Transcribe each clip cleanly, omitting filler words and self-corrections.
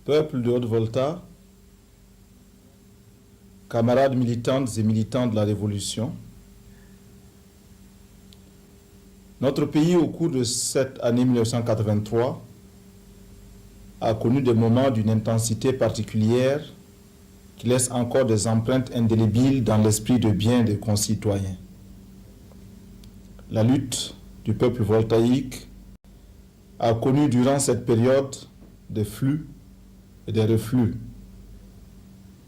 Peuple de Haute-Volta, camarades militantes et militants de la Révolution, notre pays, au cours de cette année 1983, a connu des moments d'une intensité particulière qui laissent encore des empreintes indélébiles dans l'esprit de bien des concitoyens. La lutte du peuple voltaïque a connu durant cette période des flux et des reflux.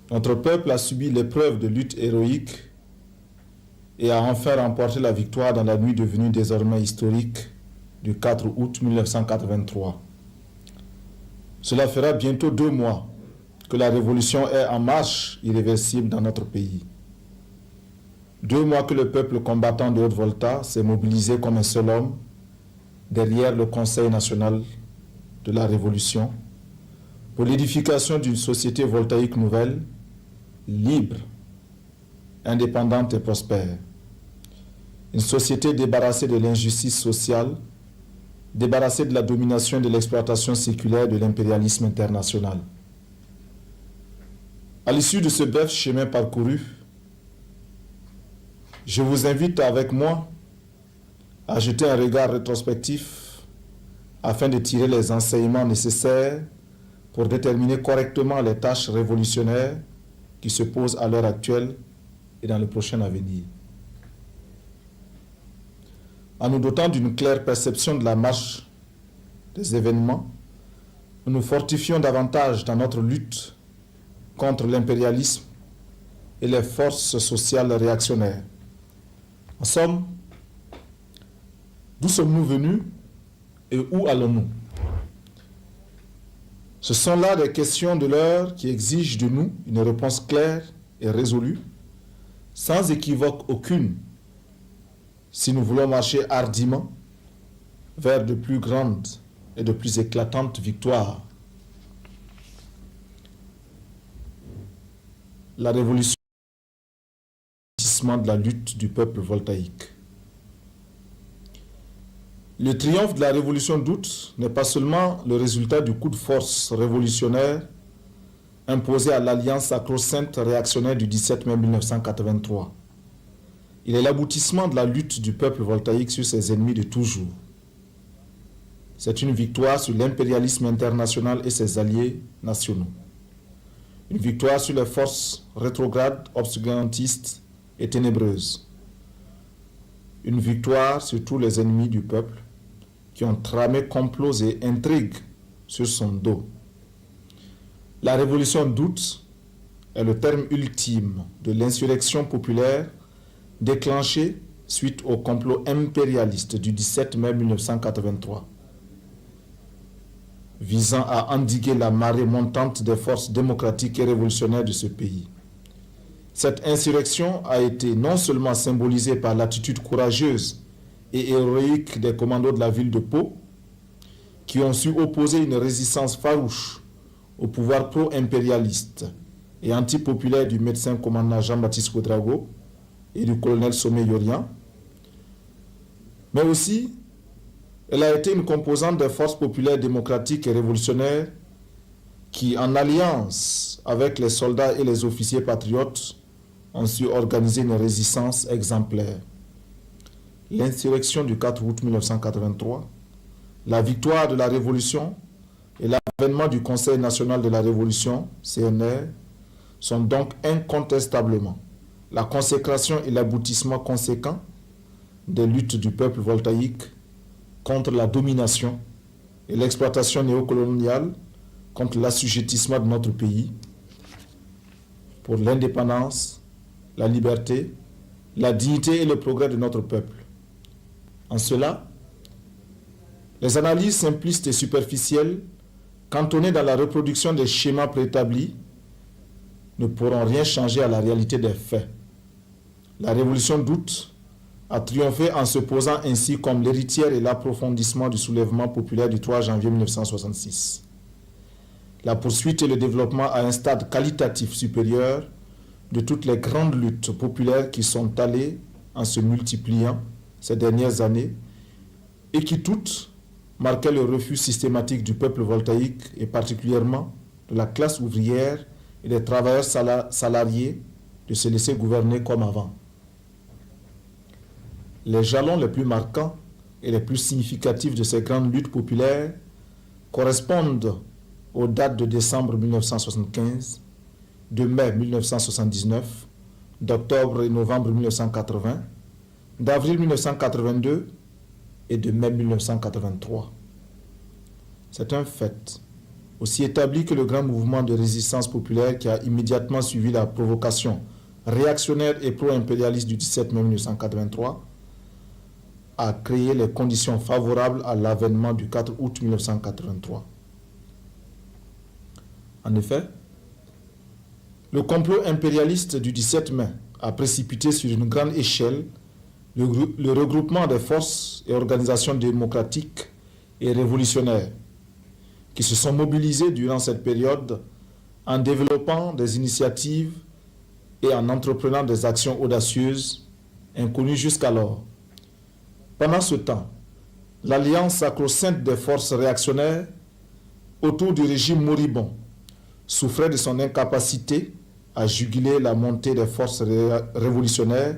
Notre peuple a subi l'épreuve de lutte héroïque et a enfin remporté la victoire dans la nuit devenue désormais historique du 4 août 1983. Cela fera bientôt 2 mois que la révolution est en marche irréversible dans notre pays. 2 mois que le peuple combattant de Haute-Volta s'est mobilisé comme un seul homme derrière le Conseil national de la Révolution pour l'édification d'une société voltaïque nouvelle, libre, indépendante et prospère. Une société débarrassée de l'injustice sociale, débarrassée de la domination et de l'exploitation séculaire de l'impérialisme international. À l'issue de ce bref chemin parcouru, je vous invite avec moi à jeter un regard rétrospectif afin de tirer les enseignements nécessaires pour déterminer correctement les tâches révolutionnaires qui se posent à l'heure actuelle et dans le prochain avenir. En nous dotant d'une claire perception de la marche des événements, nous nous fortifions davantage dans notre lutte contre l'impérialisme et les forces sociales réactionnaires. En somme, d'où sommes-nous venus et où allons-nous? Ce sont là des questions de l'heure qui exigent de nous une réponse claire et résolue, sans équivoque aucune, si nous voulons marcher hardiment vers de plus grandes et de plus éclatantes victoires. La révolution de la lutte du peuple voltaïque. Le triomphe de la révolution d'août n'est pas seulement le résultat du coup de force révolutionnaire imposé à l'alliance sacro-sainte réactionnaire du 17 mai 1983. Il est l'aboutissement de la lutte du peuple voltaïque sur ses ennemis de toujours. C'est une victoire sur l'impérialisme international et ses alliés nationaux. Une victoire sur les forces rétrogrades, obscurantistes et ténébreuses. Une victoire sur tous les ennemis du peuple qui ont tramé complots et intrigues sur son dos. La révolution d'août est le terme ultime de l'insurrection populaire déclenchée suite au complot impérialiste du 17 mai 1983, visant à endiguer la marée montante des forces démocratiques et révolutionnaires de ce pays. Cette insurrection a été non seulement symbolisée par l'attitude courageuse et héroïque des commandos de la ville de Pau, qui ont su opposer une résistance farouche au pouvoir pro-impérialiste et antipopulaire du médecin commandant Jean-Baptiste Ouédraogo et du colonel Somé-Yorian, mais aussi elle a été une composante des forces populaires démocratiques et révolutionnaires qui, en alliance avec les soldats et les officiers patriotes, ont su organiser une résistance exemplaire. L'insurrection du 4 août 1983, la victoire de la Révolution et l'avènement du Conseil national de la Révolution, CNR, sont donc incontestablement la consécration et l'aboutissement conséquent des luttes du peuple voltaïque contre la domination et l'exploitation néocoloniale, contre l'assujettissement de notre pays, pour l'indépendance, la liberté, la dignité et le progrès de notre peuple. En cela, les analyses simplistes et superficielles, cantonnées dans la reproduction des schémas préétablis, ne pourront rien changer à la réalité des faits. La révolution d'août a triomphé en se posant ainsi comme l'héritière et l'approfondissement du soulèvement populaire du 3 janvier 1966. La poursuite et le développement à un stade qualitatif supérieur de toutes les grandes luttes populaires qui sont allées en se multipliant ces dernières années et qui toutes marquaient le refus systématique du peuple voltaïque et particulièrement de la classe ouvrière et des travailleurs salariés de se laisser gouverner comme avant. Les jalons les plus marquants et les plus significatifs de ces grandes luttes populaires correspondent aux dates de décembre 1975, de mai 1979, d'octobre et novembre 1980, d'avril 1982 et de mai 1983. C'est un fait, aussi établi que le grand mouvement de résistance populaire qui a immédiatement suivi la provocation réactionnaire et pro-impérialiste du 17 mai 1983 a créé les conditions favorables à l'avènement du 4 août 1983. En effet, le complot impérialiste du 17 mai a précipité sur une grande échelle le regroupement des forces et organisations démocratiques et révolutionnaires qui se sont mobilisées durant cette période en développant des initiatives et en entreprenant des actions audacieuses inconnues jusqu'alors. Pendant ce temps, l'alliance sacro-sainte des forces réactionnaires autour du régime moribond souffrait de son incapacité à juguler la montée des forces révolutionnaires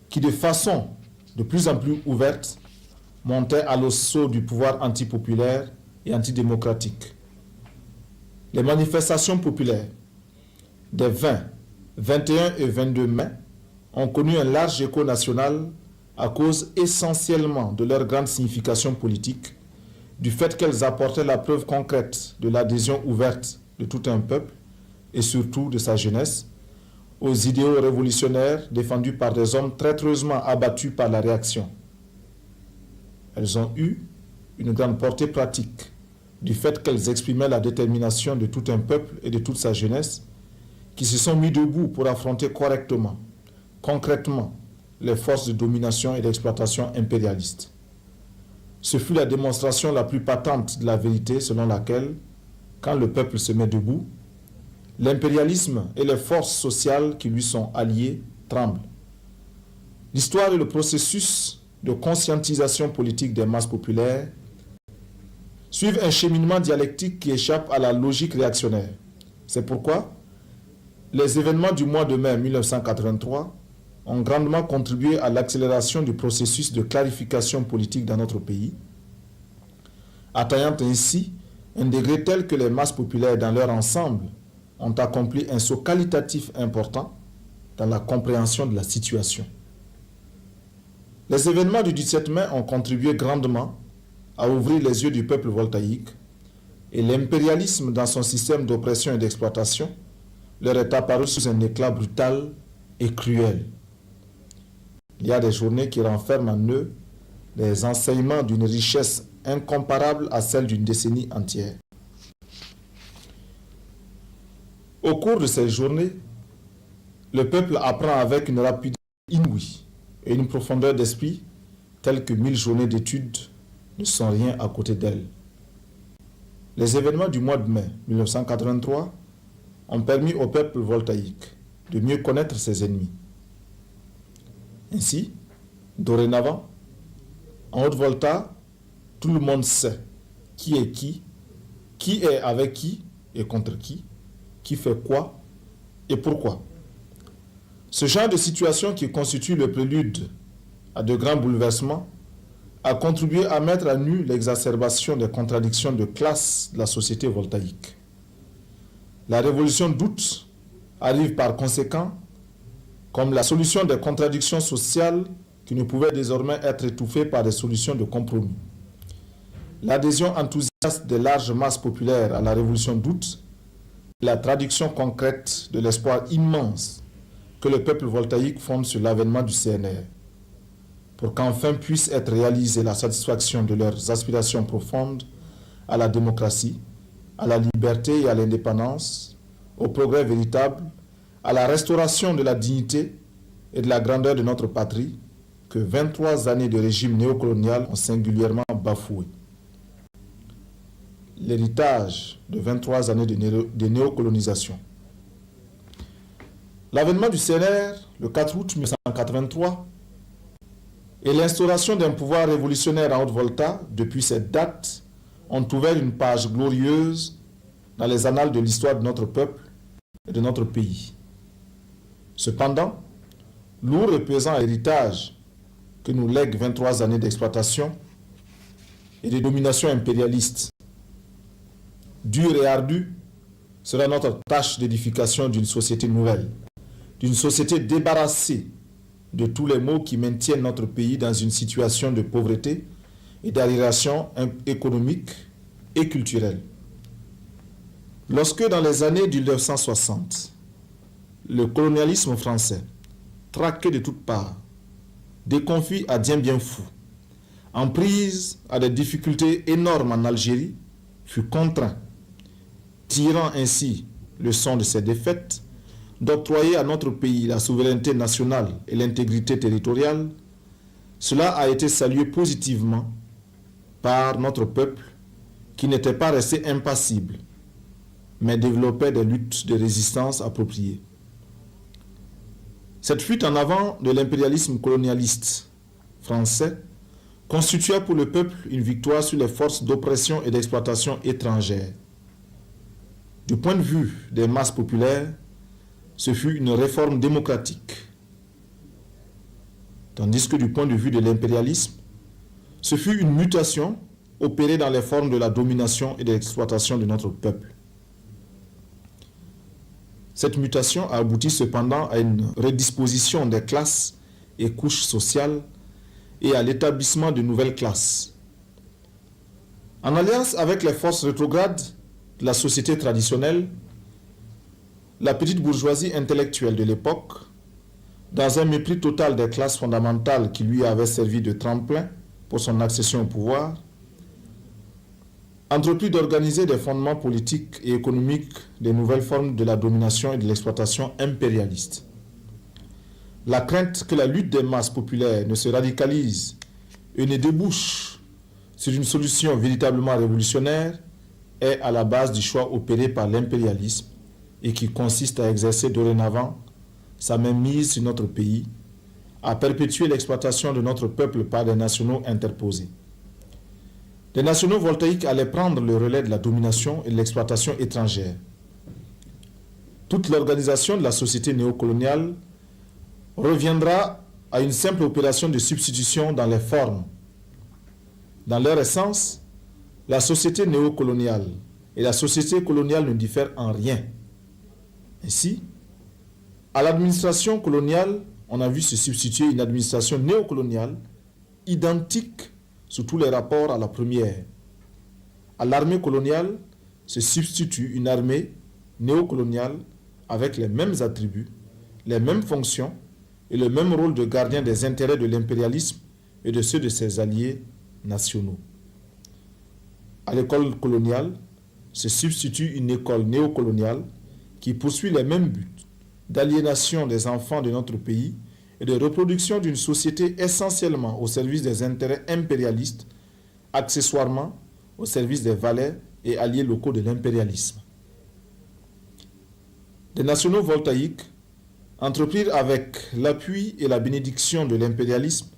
qui, de façon de plus en plus ouverte, montaient à l'assaut du pouvoir antipopulaire et antidémocratique. Les manifestations populaires des 20, 21 et 22 mai ont connu un large écho national à cause essentiellement de leur grande signification politique, du fait qu'elles apportaient la preuve concrète de l'adhésion ouverte de tout un peuple et surtout de sa jeunesse aux idéaux révolutionnaires défendus par des hommes traîtreusement abattus par la réaction. Elles ont eu une grande portée pratique du fait qu'elles exprimaient la détermination de tout un peuple et de toute sa jeunesse qui se sont mis debout pour affronter correctement, concrètement, les forces de domination et d'exploitation impérialistes. Ce fut la démonstration la plus patente de la vérité selon laquelle, quand le peuple se met debout, l'impérialisme et les forces sociales qui lui sont alliées tremblent. L'histoire est le processus de conscientisation politique des masses populaires suivent un cheminement dialectique qui échappe à la logique réactionnaire. C'est pourquoi les événements du mois de mai 1983 ont grandement contribué à l'accélération du processus de clarification politique dans notre pays, atteignant ainsi un degré tel que les masses populaires dans leur ensemble ont accompli un saut qualitatif important dans la compréhension de la situation. Les événements du 17 mai ont contribué grandement à ouvrir les yeux du peuple voltaïque et l'impérialisme dans son système d'oppression et d'exploitation leur est apparu sous un éclat brutal et cruel. Il y a des journées qui renferment en eux les enseignements d'une richesse incomparable à celle d'une décennie entière. Au cours de ces journées, le peuple apprend avec une rapidité inouïe et une profondeur d'esprit telle que 1000 journées d'études ne sont rien à côté d'elle. Les événements du mois de mai 1983 ont permis au peuple voltaïque de mieux connaître ses ennemis. Ainsi, dorénavant, en Haute-Volta, tout le monde sait qui est avec qui et contre qui fait quoi et pourquoi. Ce genre de situation qui constitue le prélude à de grands bouleversements a contribué à mettre à nu l'exacerbation des contradictions de classe de la société voltaïque. La révolution d'août arrive par conséquent comme la solution des contradictions sociales qui ne pouvaient désormais être étouffées par des solutions de compromis. L'adhésion enthousiaste des larges masses populaires à la révolution d'août est la traduction concrète de l'espoir immense que le peuple voltaïque fonde sur l'avènement du CNR, pour qu'enfin puisse être réalisée la satisfaction de leurs aspirations profondes à la démocratie, à la liberté et à l'indépendance, au progrès véritable, à la restauration de la dignité et de la grandeur de notre patrie que 23 années de régime néocolonial ont singulièrement bafoué. L'héritage de 23 années de néocolonisation. L'avènement du CNR, le 4 août 1983, et l'instauration d'un pouvoir révolutionnaire en Haute-Volta, depuis cette date, ont ouvert une page glorieuse dans les annales de l'histoire de notre peuple et de notre pays. Cependant, lourd et pesant héritage que nous lèguent 23 années d'exploitation et de domination impérialiste, dure et ardue, sera notre tâche d'édification d'une société nouvelle, d'une société débarrassée de tous les maux qui maintiennent notre pays dans une situation de pauvreté et d'arriération économique et culturelle. Lorsque dans les années 1960, le colonialisme français, traqué de toutes parts, déconfit à bien fou, en prise à des difficultés énormes en Algérie, fut contraint, tirant ainsi leçon de ses défaites, d'octroyer à notre pays la souveraineté nationale et l'intégrité territoriale. Cela a été salué positivement par notre peuple qui n'était pas resté impassible, mais développait des luttes de résistance appropriées. Cette fuite en avant de l'impérialisme colonialiste français constitua pour le peuple une victoire sur les forces d'oppression et d'exploitation étrangères. Du point de vue des masses populaires, ce fut une réforme démocratique. Tandis que du point de vue de l'impérialisme, ce fut une mutation opérée dans les formes de la domination et de l'exploitation de notre peuple. Cette mutation a abouti cependant à une redisposition des classes et couches sociales et à l'établissement de nouvelles classes. En alliance avec les forces rétrogrades de la société traditionnelle, la petite bourgeoisie intellectuelle de l'époque, dans un mépris total des classes fondamentales qui lui avaient servi de tremplin pour son accession au pouvoir, entreprit d'organiser des fondements politiques et économiques des nouvelles formes de la domination et de l'exploitation impérialiste. La crainte que la lutte des masses populaires ne se radicalise et ne débouche sur une solution véritablement révolutionnaire est à la base du choix opéré par l'impérialisme et qui consiste à exercer dorénavant sa mainmise sur notre pays, à perpétuer l'exploitation de notre peuple par des nationaux interposés. Les nationaux voltaïques allaient prendre le relais de la domination et de l'exploitation étrangère. Toute l'organisation de la société néocoloniale reviendra à une simple opération de substitution dans les formes. Dans leur essence, la société néocoloniale et la société coloniale ne diffèrent en rien. Ainsi, à l'administration coloniale, on a vu se substituer une administration néocoloniale identique sous tous les rapports à la première. À l'armée coloniale se substitue une armée néocoloniale avec les mêmes attributs, les mêmes fonctions et le même rôle de gardien des intérêts de l'impérialisme et de ceux de ses alliés nationaux. À l'école coloniale se substitue une école néocoloniale qui poursuit les mêmes buts d'aliénation des enfants de notre pays et de reproduction d'une société essentiellement au service des intérêts impérialistes, accessoirement au service des valets et alliés locaux de l'impérialisme. Les nationaux voltaïques entreprirent avec l'appui et la bénédiction de l'impérialisme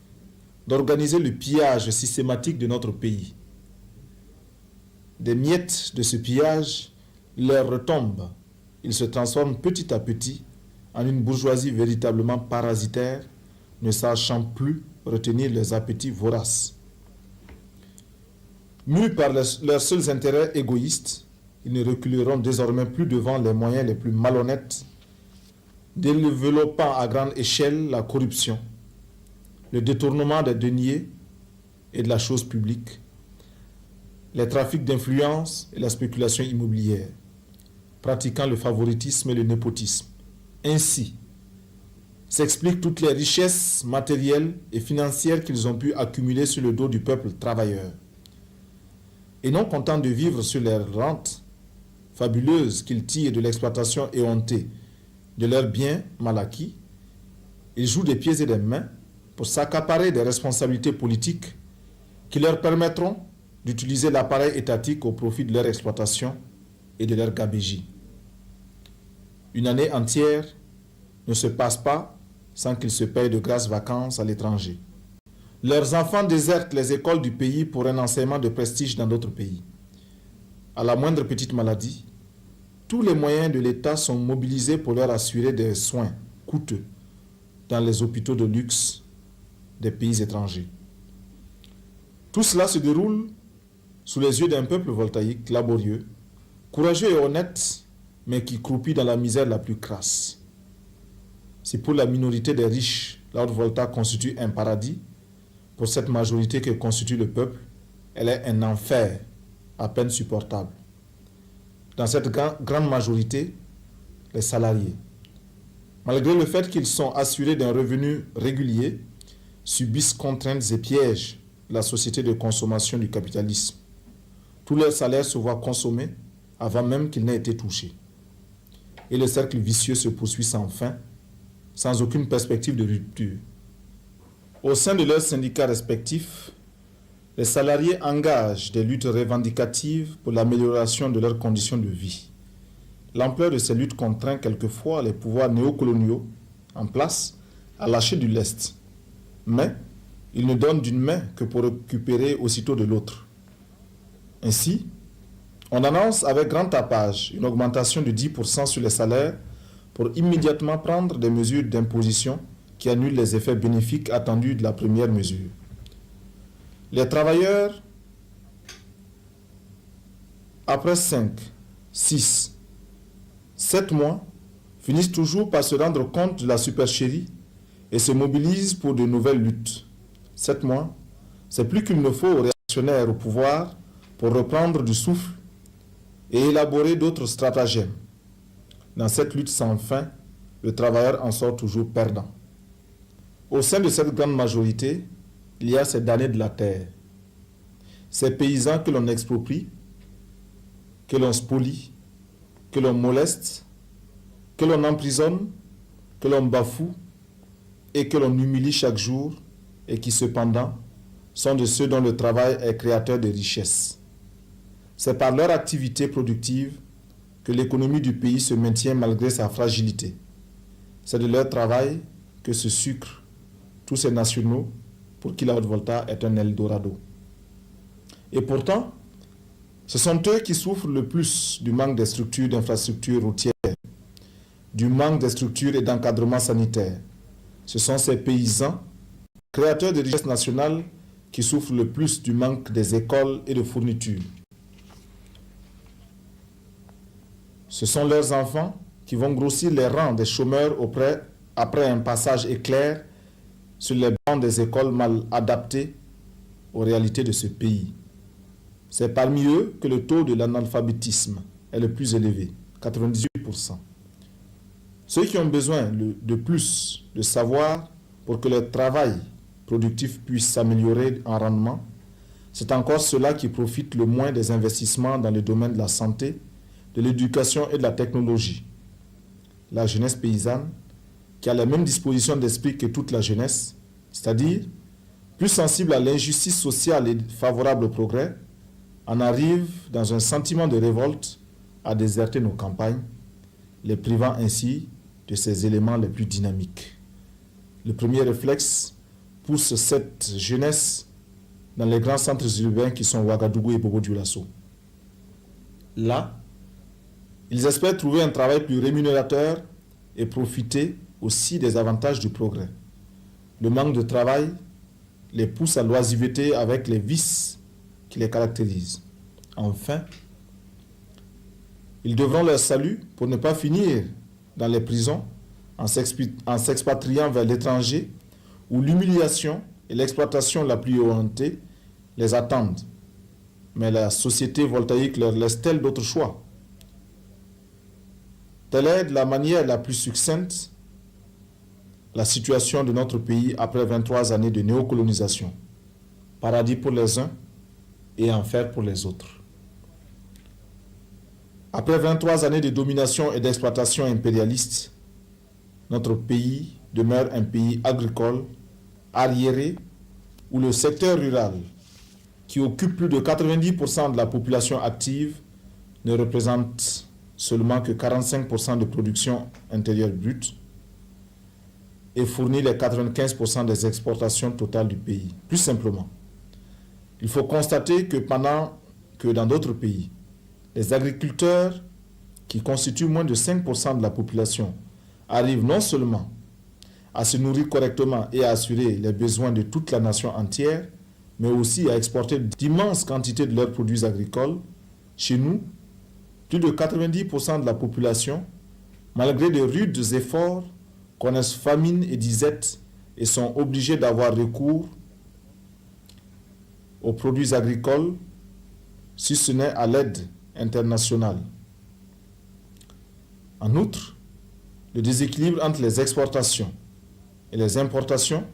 d'organiser le pillage systématique de notre pays. Des miettes de ce pillage leur retombent. Ils se transforment petit à petit en une bourgeoisie véritablement parasitaire, ne sachant plus retenir les appétits voraces. Mus par leurs seuls intérêts égoïstes, ils ne reculeront désormais plus devant les moyens les plus malhonnêtes, développant à grande échelle la corruption, le détournement des deniers et de la chose publique, les trafics d'influence et la spéculation immobilière, pratiquant le favoritisme et le népotisme. Ainsi s'expliquent toutes les richesses matérielles et financières qu'ils ont pu accumuler sur le dos du peuple travailleur. Et non contents de vivre sur les rentes fabuleuses qu'ils tirent de l'exploitation éhontée de leurs biens mal acquis, ils jouent des pieds et des mains pour s'accaparer des responsabilités politiques qui leur permettront d'utiliser l'appareil étatique au profit de leur exploitation et de leur gabegie. Une année entière ne se passe pas sans qu'ils se payent de grasses vacances à l'étranger. Leurs enfants désertent les écoles du pays pour un enseignement de prestige dans d'autres pays. À la moindre petite maladie, tous les moyens de l'État sont mobilisés pour leur assurer des soins coûteux dans les hôpitaux de luxe des pays étrangers. Tout cela se déroule sous les yeux d'un peuple voltaïque, laborieux, courageux et honnête, mais qui croupit dans la misère la plus crasse. Si pour la minorité des riches, la Haute-Volta constitue un paradis, pour cette majorité que constitue le peuple, elle est un enfer à peine supportable. Dans cette grande majorité, les salariés, malgré le fait qu'ils sont assurés d'un revenu régulier, subissent contraintes et pièges de la société de consommation du capitalisme. Tout leur salaire se voit consommé avant même qu'il n'ait été touché. Et le cercle vicieux se poursuit sans fin, sans aucune perspective de rupture. Au sein de leurs syndicats respectifs, les salariés engagent des luttes revendicatives pour l'amélioration de leurs conditions de vie. L'ampleur de ces luttes contraint quelquefois les pouvoirs néocoloniaux en place à lâcher du lest. Mais ils ne donnent d'une main que pour récupérer aussitôt de l'autre. Ainsi, on annonce avec grand tapage une augmentation de 10% sur les salaires pour immédiatement prendre des mesures d'imposition qui annulent les effets bénéfiques attendus de la première mesure. Les travailleurs, après 5, 6, 7 mois, finissent toujours par se rendre compte de la supercherie et se mobilisent pour de nouvelles luttes. 7 mois, c'est plus qu'il ne faut aux réactionnaires au pouvoir pour reprendre du souffle et élaborer d'autres stratagèmes. Dans cette lutte sans fin, le travailleur en sort toujours perdant. Au sein de cette grande majorité, il y a ces damnés de la terre, ces paysans que l'on exproprie, que l'on spolie, que l'on moleste, que l'on emprisonne, que l'on bafoue et que l'on humilie chaque jour et qui cependant sont de ceux dont le travail est créateur de richesses. C'est par leur activité productive que l'économie du pays se maintient malgré sa fragilité. C'est de leur travail que se sucrent tous ces nationaux pour qui la Haute-Volta est un Eldorado. Et pourtant, ce sont eux qui souffrent le plus du manque des structures d'infrastructures routières, du manque des structures et d'encadrement sanitaire. Ce sont ces paysans, créateurs de richesses nationales, qui souffrent le plus du manque des écoles et de fournitures. Ce sont leurs enfants qui vont grossir les rangs des chômeurs après un passage éclair sur les bancs des écoles mal adaptées aux réalités de ce pays. C'est parmi eux que le taux de l'analphabétisme est le plus élevé, 98%. Ceux qui ont besoin de plus de savoir pour que leur travail productif puisse s'améliorer en rendement, c'est encore ceux-là qui profitent le moins des investissements dans le domaine de la santé, de l'éducation et de la technologie. La jeunesse paysanne, qui a la même disposition d'esprit que toute la jeunesse, c'est-à-dire plus sensible à l'injustice sociale et favorable au progrès, en arrive dans un sentiment de révolte à déserter nos campagnes, les privant ainsi de ces éléments les plus dynamiques. Le premier réflexe pousse cette jeunesse dans les grands centres urbains qui sont Ouagadougou et Bobo-Dioulasso. Là, ils espèrent trouver un travail plus rémunérateur et profiter aussi des avantages du progrès. Le manque de travail les pousse à l'oisiveté avec les vices qui les caractérisent. Enfin, ils devront leur salut pour ne pas finir dans les prisons en s'expatriant vers l'étranger où l'humiliation et l'exploitation la plus orientée les attendent. Mais la société voltaïque leur laisse-t-elle d'autres choix? Telle est de la manière la plus succincte la situation de notre pays après 23 années de néocolonisation. Paradis pour les uns et enfer pour les autres. Après 23 années de domination et d'exploitation impérialiste, notre pays demeure un pays agricole, arriéré, où le secteur rural, qui occupe plus de 90% de la population active, ne représente seulement que 45% de production intérieure brute et fournit les 95% des exportations totales du pays. Plus simplement, il faut constater que pendant que dans d'autres pays, les agriculteurs qui constituent moins de 5% de la population, arrivent non seulement à se nourrir correctement et à assurer les besoins de toute la nation entière, mais aussi à exporter d'immenses quantités de leurs produits agricoles, chez nous, plus de 90% de la population, malgré de rudes efforts, connaissent famine et disette et sont obligés d'avoir recours aux produits agricoles, si ce n'est à l'aide internationale. En outre, le déséquilibre entre les exportations et les importations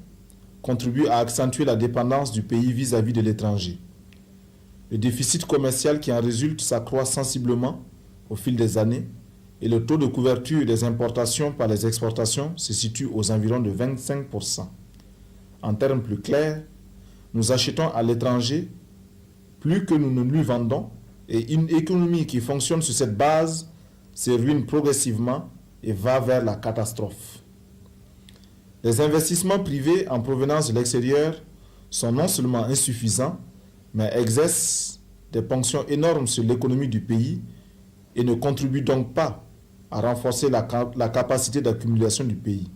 contribue à accentuer la dépendance du pays vis-à-vis de l'étranger. Le déficit commercial qui en résulte s'accroît sensiblement au fil des années et le taux de couverture des importations par les exportations se situe aux environs de 25%. En termes plus clairs, nous achetons à l'étranger plus que nous ne lui vendons et une économie qui fonctionne sur cette base se ruine progressivement et va vers la catastrophe. Les investissements privés en provenance de l'extérieur sont non seulement insuffisants, mais exercent des ponctions énormes sur l'économie du pays et ne contribuent donc pas à renforcer la capacité d'accumulation du pays.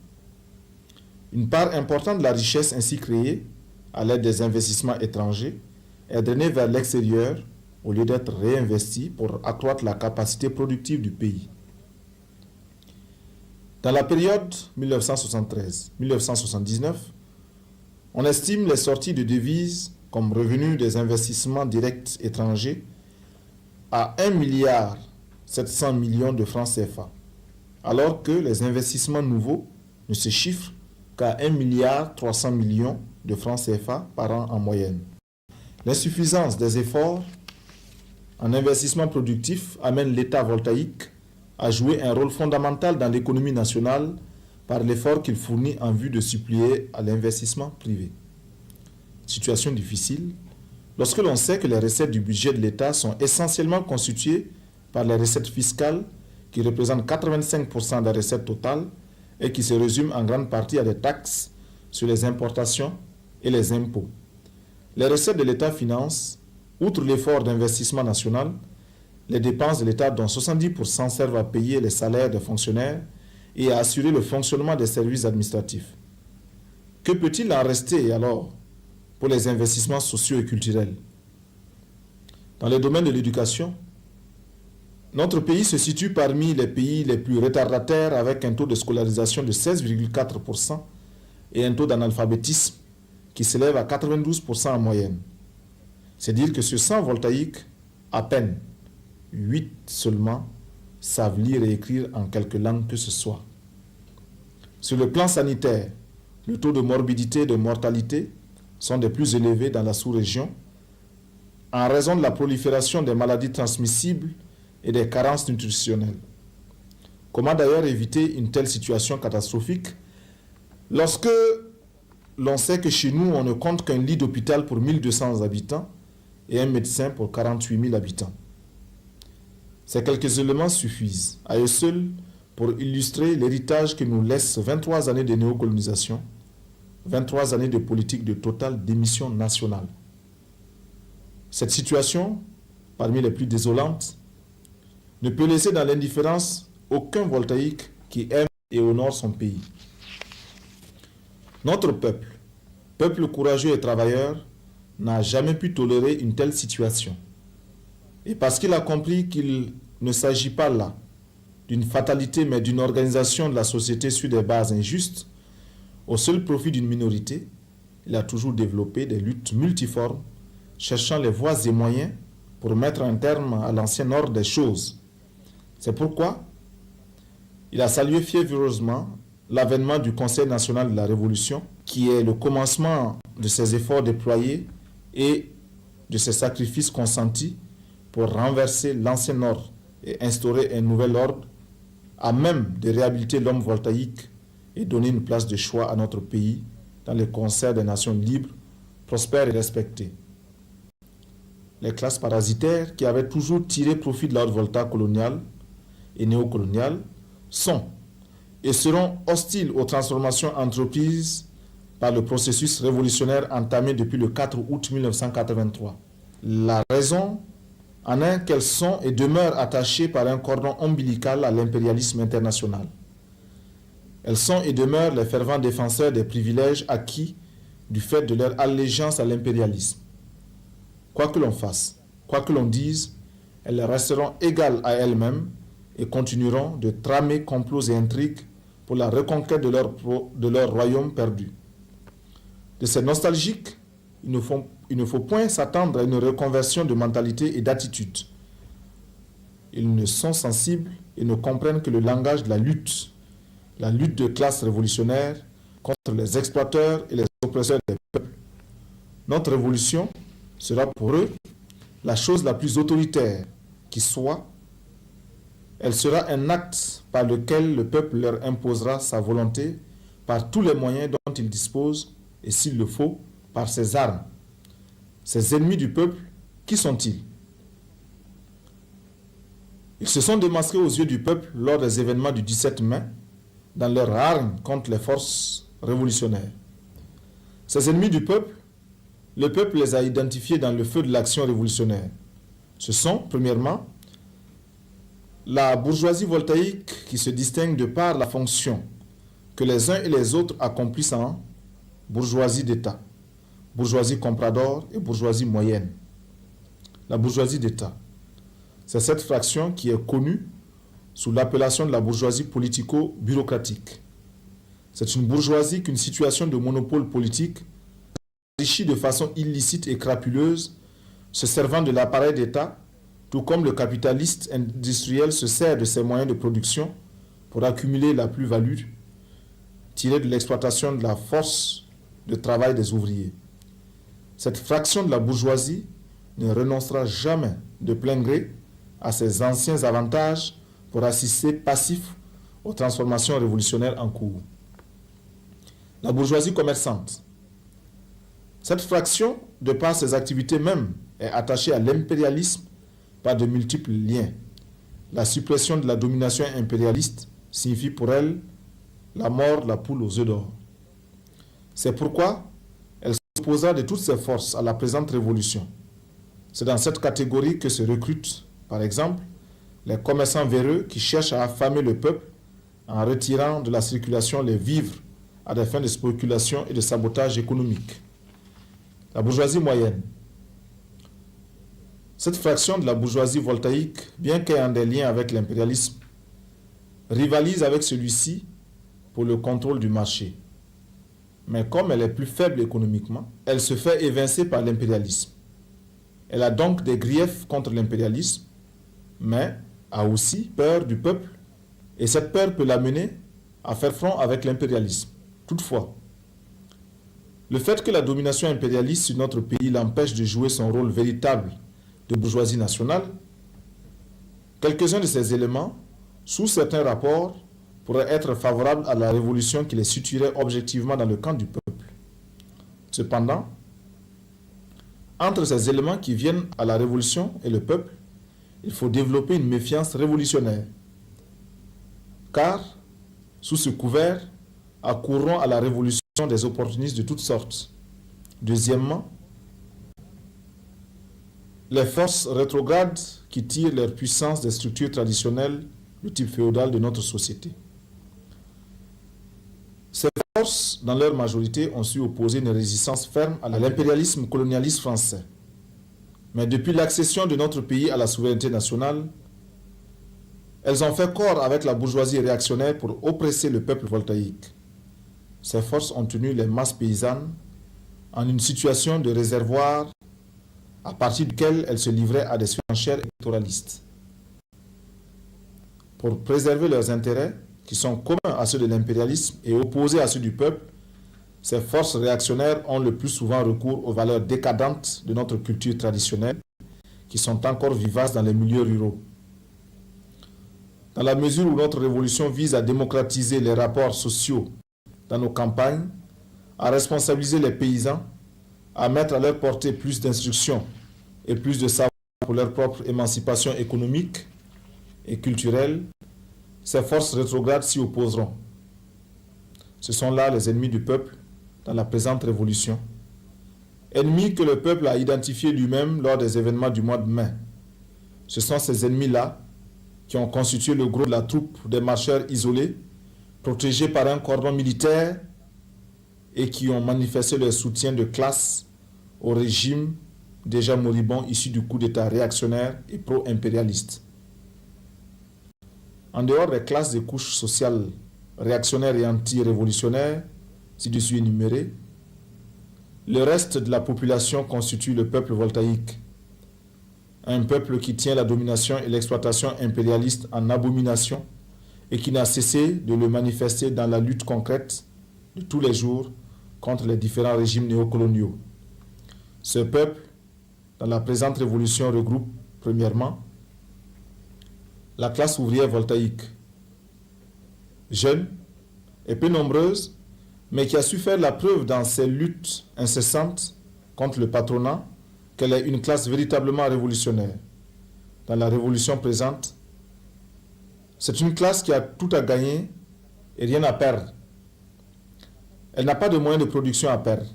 Une part importante de la richesse ainsi créée, à l'aide des investissements étrangers, est drainée vers l'extérieur au lieu d'être réinvestie pour accroître la capacité productive du pays. Dans la période 1973-1979, on estime les sorties de devises comme revenus des investissements directs étrangers à 1,7 milliard de francs CFA, alors que les investissements nouveaux ne se chiffrent qu'à 1,3 milliard de francs CFA par an en moyenne. L'insuffisance des efforts en investissement productif amène l'État voltaïque à jouer un rôle fondamental dans l'économie nationale par l'effort qu'il fournit en vue de suppléer à l'investissement privé. Situation difficile lorsque l'on sait que les recettes du budget de l'État sont essentiellement constituées par les recettes fiscales qui représentent 85% des recettes totales et qui se résument en grande partie à des taxes sur les importations et les impôts. Les recettes de l'État financent, outre l'effort d'investissement national, les dépenses de l'État dont 70% servent à payer les salaires des fonctionnaires et à assurer le fonctionnement des services administratifs. Que peut-il en rester alors pour les investissements sociaux et culturels? Dans le domaine de l'éducation, notre pays se situe parmi les pays les plus retardataires avec un taux de scolarisation de 16,4% et un taux d'analphabétisme qui s'élève à 92% en moyenne. C'est dire que sur 100 voltaïques, à peine 8 seulement savent lire et écrire en quelque langue que ce soit. Sur le plan sanitaire, le taux de morbidité et de mortalité sont des plus élevés dans la sous-région en raison de la prolifération des maladies transmissibles et des carences nutritionnelles. Comment d'ailleurs éviter une telle situation catastrophique lorsque l'on sait que chez nous, on ne compte qu'un lit d'hôpital pour 1200 habitants et un médecin pour 48 000 habitants? Ces quelques éléments suffisent à eux seuls pour illustrer l'héritage que nous laissent 23 années de néocolonisation, 23 années de politique de totale démission nationale. Cette situation, parmi les plus désolantes, ne peut laisser dans l'indifférence aucun voltaïque qui aime et honore son pays. Notre peuple, peuple courageux et travailleur, n'a jamais pu tolérer une telle situation. Et parce qu'il a compris qu'il ne s'agit pas là d'une fatalité, mais d'une organisation de la société sur des bases injustes, au seul profit d'une minorité, il a toujours développé des luttes multiformes, cherchant les voies et moyens pour mettre un terme à l'ancien ordre des choses. C'est pourquoi il a salué fiévreusement l'avènement du Conseil national de la Révolution, qui est le commencement de ses efforts déployés et de ses sacrifices consentis pour renverser l'ancien ordre et instaurer un nouvel ordre à même de réhabiliter l'homme voltaïque et donner une place de choix à notre pays dans le concert des nations libres, prospères et respectées. Les classes parasitaires qui avaient toujours tiré profit de l'ordre volta colonial et néocolonial sont et seront hostiles aux transformations entreprises par le processus révolutionnaire entamé depuis le 4 août 1983. La raison En un, qu'elles sont et demeurent attachées par un cordon ombilical à l'impérialisme international. Elles sont et demeurent les fervents défenseurs des privilèges acquis du fait de leur allégeance à l'impérialisme. Quoi que l'on fasse, quoi que l'on dise, elles resteront égales à elles-mêmes et continueront de tramer complots et intrigues pour la reconquête de leur royaume perdu. De ces nostalgiques, il ne faut point s'attendre à une reconversion de mentalité et d'attitude. Ils ne sont sensibles et ne comprennent que le langage de la lutte de classe révolutionnaire contre les exploiteurs et les oppresseurs des peuples. Notre révolution sera pour eux la chose la plus autoritaire qui soit. Elle sera un acte par lequel le peuple leur imposera sa volonté par tous les moyens dont il dispose et, s'il le faut, par ses armes. Ces ennemis du peuple, qui sont-ils? Ils se sont démasqués aux yeux du peuple lors des événements du 17 mai dans leur hargne contre les forces révolutionnaires. Ces ennemis du peuple, le peuple les a identifiés dans le feu de l'action révolutionnaire. Ce sont, premièrement, la bourgeoisie voltaïque qui se distingue de par la fonction que les uns et les autres accomplissent en bourgeoisie d'État, bourgeoisie comprador et bourgeoisie moyenne. La bourgeoisie d'État, c'est cette fraction qui est connue sous l'appellation de la bourgeoisie politico-bureaucratique. C'est une bourgeoisie qu'une situation de monopole politique enrichie de façon illicite et crapuleuse, se servant de l'appareil d'État, tout comme le capitaliste industriel se sert de ses moyens de production pour accumuler la plus-value tirée de l'exploitation de la force de travail des ouvriers. Cette fraction de la bourgeoisie ne renoncera jamais de plein gré à ses anciens avantages pour assister passif aux transformations révolutionnaires en cours. La bourgeoisie commerçante. Cette fraction, de par ses activités même, est attachée à l'impérialisme par de multiples liens. La suppression de la domination impérialiste signifie pour elle la mort de la poule aux œufs d'or. C'est pourquoi elle s'opposera de toutes ses forces à la présente révolution. C'est dans cette catégorie que se recrutent, par exemple, les commerçants véreux qui cherchent à affamer le peuple en retirant de la circulation les vivres à des fins de spéculation et de sabotage économique. La bourgeoisie moyenne. Cette fraction de la bourgeoisie voltaïque, bien qu'ayant des liens avec l'impérialisme, rivalise avec celui-ci pour le contrôle du marché. Mais comme elle est plus faible économiquement, elle se fait évincer par l'impérialisme. Elle a donc des griefs contre l'impérialisme, mais a aussi peur du peuple, et cette peur peut l'amener à faire front avec l'impérialisme. Toutefois, le fait que la domination impérialiste sur notre pays l'empêche de jouer son rôle véritable de bourgeoisie nationale, quelques-uns de ces éléments, sous certains rapports, pourraient être favorables à la révolution qui les situerait objectivement dans le camp du peuple. Cependant, entre ces éléments qui viennent à la révolution et le peuple, il faut développer une méfiance révolutionnaire. Car, sous ce couvert, accourront à la révolution des opportunistes de toutes sortes. Deuxièmement, les forces rétrogrades qui tirent leur puissance des structures traditionnelles, le type féodal de notre société. Ces forces, dans leur majorité, ont su opposer une résistance ferme à l'impérialisme colonialiste français. Mais depuis l'accession de notre pays à la souveraineté nationale, elles ont fait corps avec la bourgeoisie réactionnaire pour oppresser le peuple voltaïque. Ces forces ont tenu les masses paysannes en une situation de réservoir à partir duquel elles se livraient à des surenchères électoralistes. Pour préserver leurs intérêts, qui sont communs à ceux de l'impérialisme et opposés à ceux du peuple, ces forces réactionnaires ont le plus souvent recours aux valeurs décadentes de notre culture traditionnelle, qui sont encore vivaces dans les milieux ruraux. Dans la mesure où notre révolution vise à démocratiser les rapports sociaux dans nos campagnes, à responsabiliser les paysans, à mettre à leur portée plus d'instruction et plus de savoir pour leur propre émancipation économique et culturelle, ces forces rétrogrades s'y opposeront. Ce sont là les ennemis du peuple dans la présente révolution, ennemis que le peuple a identifiés lui-même lors des événements du mois de mai, Ce sont ces ennemis-là qui ont constitué le gros de la troupe des marcheurs isolés, protégés par un cordon militaire et qui ont manifesté leur soutien de classe au régime déjà moribond issu du coup d'État réactionnaire et pro-impérialiste. En dehors des classes et couches sociales réactionnaires et anti-révolutionnaires, ci-dessus énumérées, le reste de la population constitue le peuple voltaïque, un peuple qui tient la domination et l'exploitation impérialiste en abomination et qui n'a cessé de le manifester dans la lutte concrète de tous les jours contre les différents régimes néocoloniaux. Ce peuple, dans la présente révolution, regroupe, premièrement, la classe ouvrière voltaïque, jeune et peu nombreuse, mais qui a su faire la preuve dans ses luttes incessantes contre le patronat qu'elle est une classe véritablement révolutionnaire. Dans la révolution présente, c'est une classe qui a tout à gagner et rien à perdre. Elle n'a pas de moyens de production à perdre.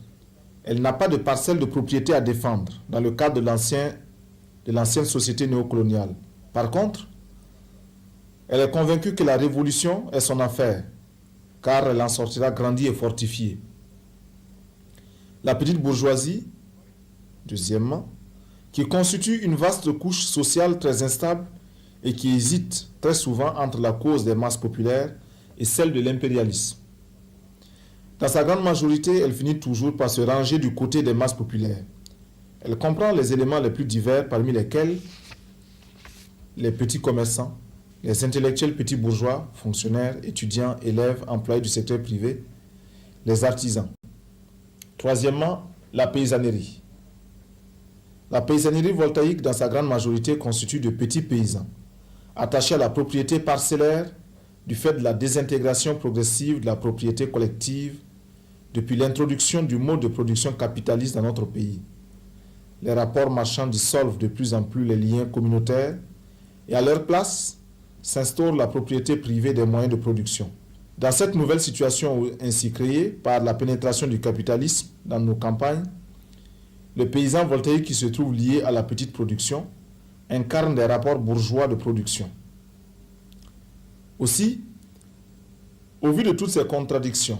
Elle n'a pas de parcelle de propriété à défendre dans le cadre de l'ancienne société néocoloniale. Par contre, elle est convaincue que la révolution est son affaire, car elle en sortira grandie et fortifiée. La petite bourgeoisie, deuxièmement, qui constitue une vaste couche sociale très instable et qui hésite très souvent entre la cause des masses populaires et celle de l'impérialisme. Dans sa grande majorité, elle finit toujours par se ranger du côté des masses populaires. Elle comprend les éléments les plus divers, parmi lesquels les petits commerçants, les intellectuels petits bourgeois, fonctionnaires, étudiants, élèves, employés du secteur privé, les artisans. Troisièmement, la paysannerie. La paysannerie voltaïque, dans sa grande majorité, constitue de petits paysans, attachés à la propriété parcellaire du fait de la désintégration progressive de la propriété collective depuis l'introduction du mode de production capitaliste dans notre pays. Les rapports marchands dissolvent de plus en plus les liens communautaires et à leur place s'instaure la propriété privée des moyens de production. Dans cette nouvelle situation ainsi créée par la pénétration du capitalisme dans nos campagnes, le paysan voltaïque qui se trouve lié à la petite production incarne des rapports bourgeois de production. Aussi, au vu de toutes ces contradictions,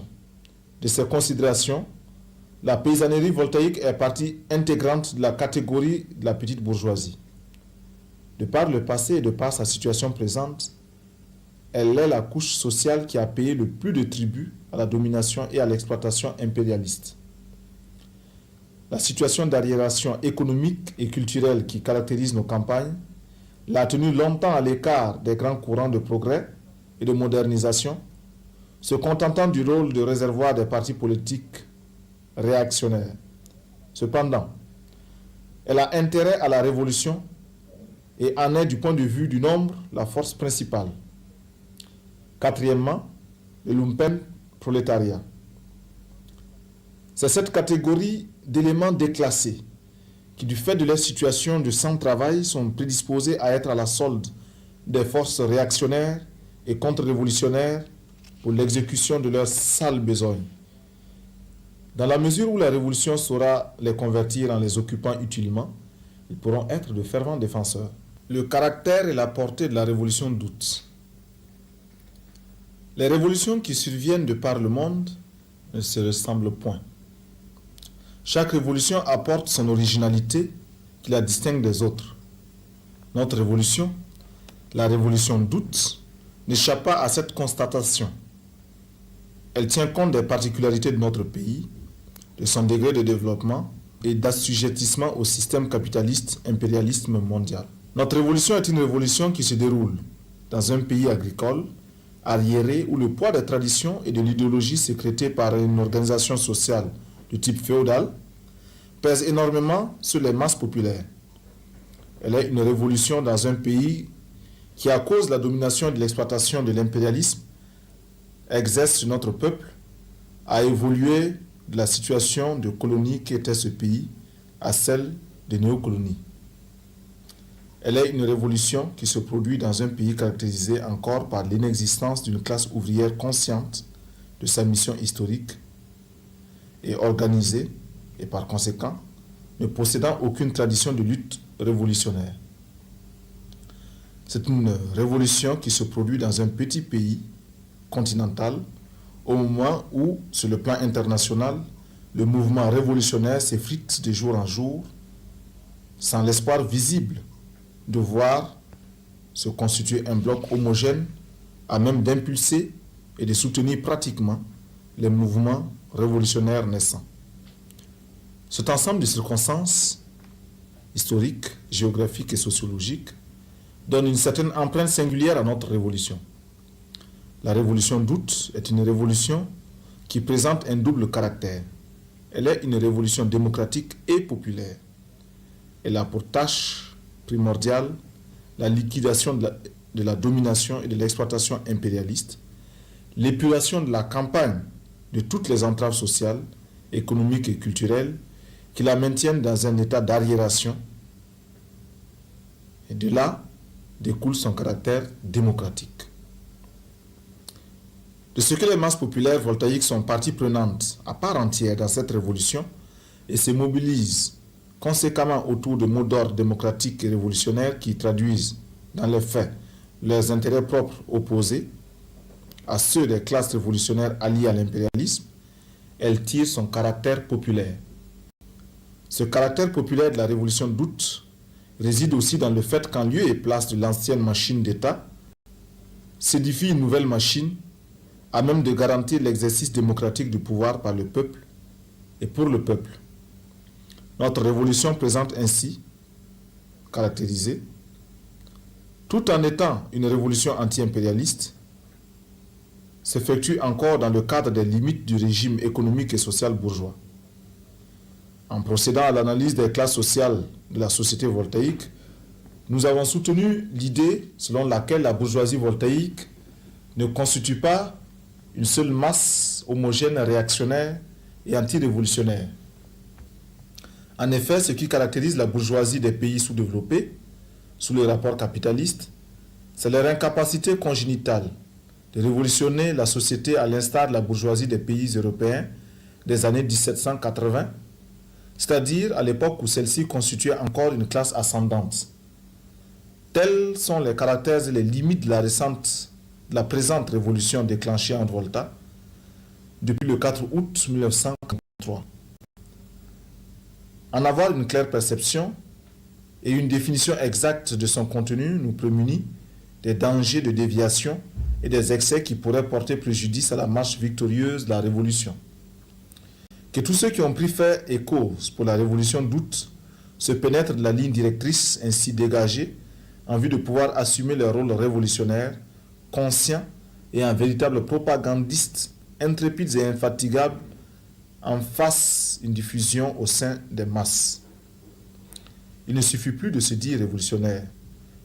de ces considérations, la paysannerie voltaïque est partie intégrante de la catégorie de la petite bourgeoisie. De par le passé et de par sa situation présente, elle est la couche sociale qui a payé le plus de tribut à la domination et à l'exploitation impérialiste. La situation d'arriération économique et culturelle qui caractérise nos campagnes l'a tenue longtemps à l'écart des grands courants de progrès et de modernisation, se contentant du rôle de réservoir des partis politiques réactionnaires. Cependant, elle a intérêt à la révolution et en est, du point de vue du nombre, la force principale. Quatrièmement, le lumpen prolétariat. C'est cette catégorie d'éléments déclassés qui, du fait de leur situation de sans-travail, sont prédisposés à être à la solde des forces réactionnaires et contre-révolutionnaires pour l'exécution de leurs sales besognes. Dans la mesure où la révolution saura les convertir en les occupant utilement, ils pourront être de fervents défenseurs. Le caractère et la portée de la révolution d'août. Les révolutions qui surviennent de par le monde ne se ressemblent point. Chaque révolution apporte son originalité qui la distingue des autres. Notre révolution, la révolution d'août, n'échappe pas à cette constatation. Elle tient compte des particularités de notre pays, de son degré de développement et d'assujettissement au système capitaliste impérialiste mondial. Notre révolution est une révolution qui se déroule dans un pays agricole, arriéré, où le poids des traditions et de l'idéologie sécrétée par une organisation sociale de type féodal pèse énormément sur les masses populaires. Elle est une révolution dans un pays qui, à cause de la domination et de l'exploitation de l'impérialisme, exerce sur notre peuple, a évolué de la situation de colonie qu'était ce pays à celle de néocolonies. Elle est une révolution qui se produit dans un pays caractérisé encore par l'inexistence d'une classe ouvrière consciente de sa mission historique et organisée, et par conséquent, ne possédant aucune tradition de lutte révolutionnaire. C'est une révolution qui se produit dans un petit pays continental au moment où, sur le plan international, le mouvement révolutionnaire s'effrite de jour en jour sans l'espoir visible de voir se constituer un bloc homogène à même d'impulser et de soutenir pratiquement les mouvements révolutionnaires naissants. Cet ensemble de circonstances historiques, géographiques et sociologiques donne une certaine empreinte singulière à notre révolution. La révolution d'août est une révolution qui présente un double caractère. Elle est une révolution démocratique et populaire. Elle a pour tâche primordiale la liquidation de la domination et de l'exploitation impérialiste, l'épuration de la campagne de toutes les entraves sociales, économiques et culturelles qui la maintiennent dans un état d'arriération. Et de là découle son caractère démocratique. De ce que les masses populaires voltaïques sont partie prenante à part entière dans cette révolution et se mobilisent conséquemment autour de mots d'ordre démocratiques et révolutionnaires qui traduisent dans les faits leurs intérêts propres opposés à ceux des classes révolutionnaires alliées à l'impérialisme, elle tire son caractère populaire. Ce caractère populaire de la révolution d'août réside aussi dans le fait qu'en lieu et place de l'ancienne machine d'État, s'édifie une nouvelle machine à même de garantir l'exercice démocratique du pouvoir par le peuple et pour le peuple. Notre révolution présente ainsi, caractérisée, tout en étant une révolution anti-impérialiste, s'effectue encore dans le cadre des limites du régime économique et social bourgeois. En procédant à l'analyse des classes sociales de la société voltaïque, nous avons soutenu l'idée selon laquelle la bourgeoisie voltaïque ne constitue pas une seule masse homogène, réactionnaire et anti-révolutionnaire. En effet, ce qui caractérise la bourgeoisie des pays sous-développés, sous les rapports capitalistes, c'est leur incapacité congénitale de révolutionner la société à l'instar de la bourgeoisie des pays européens des années 1780, c'est-à-dire à l'époque où celle-ci constituait encore une classe ascendante. Tels sont les caractères et les limites de la présente révolution déclenchée en Volta depuis le 4 août 1943. En avoir une claire perception et une définition exacte de son contenu nous prémunit des dangers de déviation et des excès qui pourraient porter préjudice à la marche victorieuse de la révolution. Que tous ceux qui ont pris fait et cause pour la révolution d'août se pénètrent de la ligne directrice ainsi dégagée en vue de pouvoir assumer leur rôle révolutionnaire, conscient et un véritable propagandiste, intrépides et infatigables, en fasse une diffusion au sein des masses. Il ne suffit plus de se dire révolutionnaire.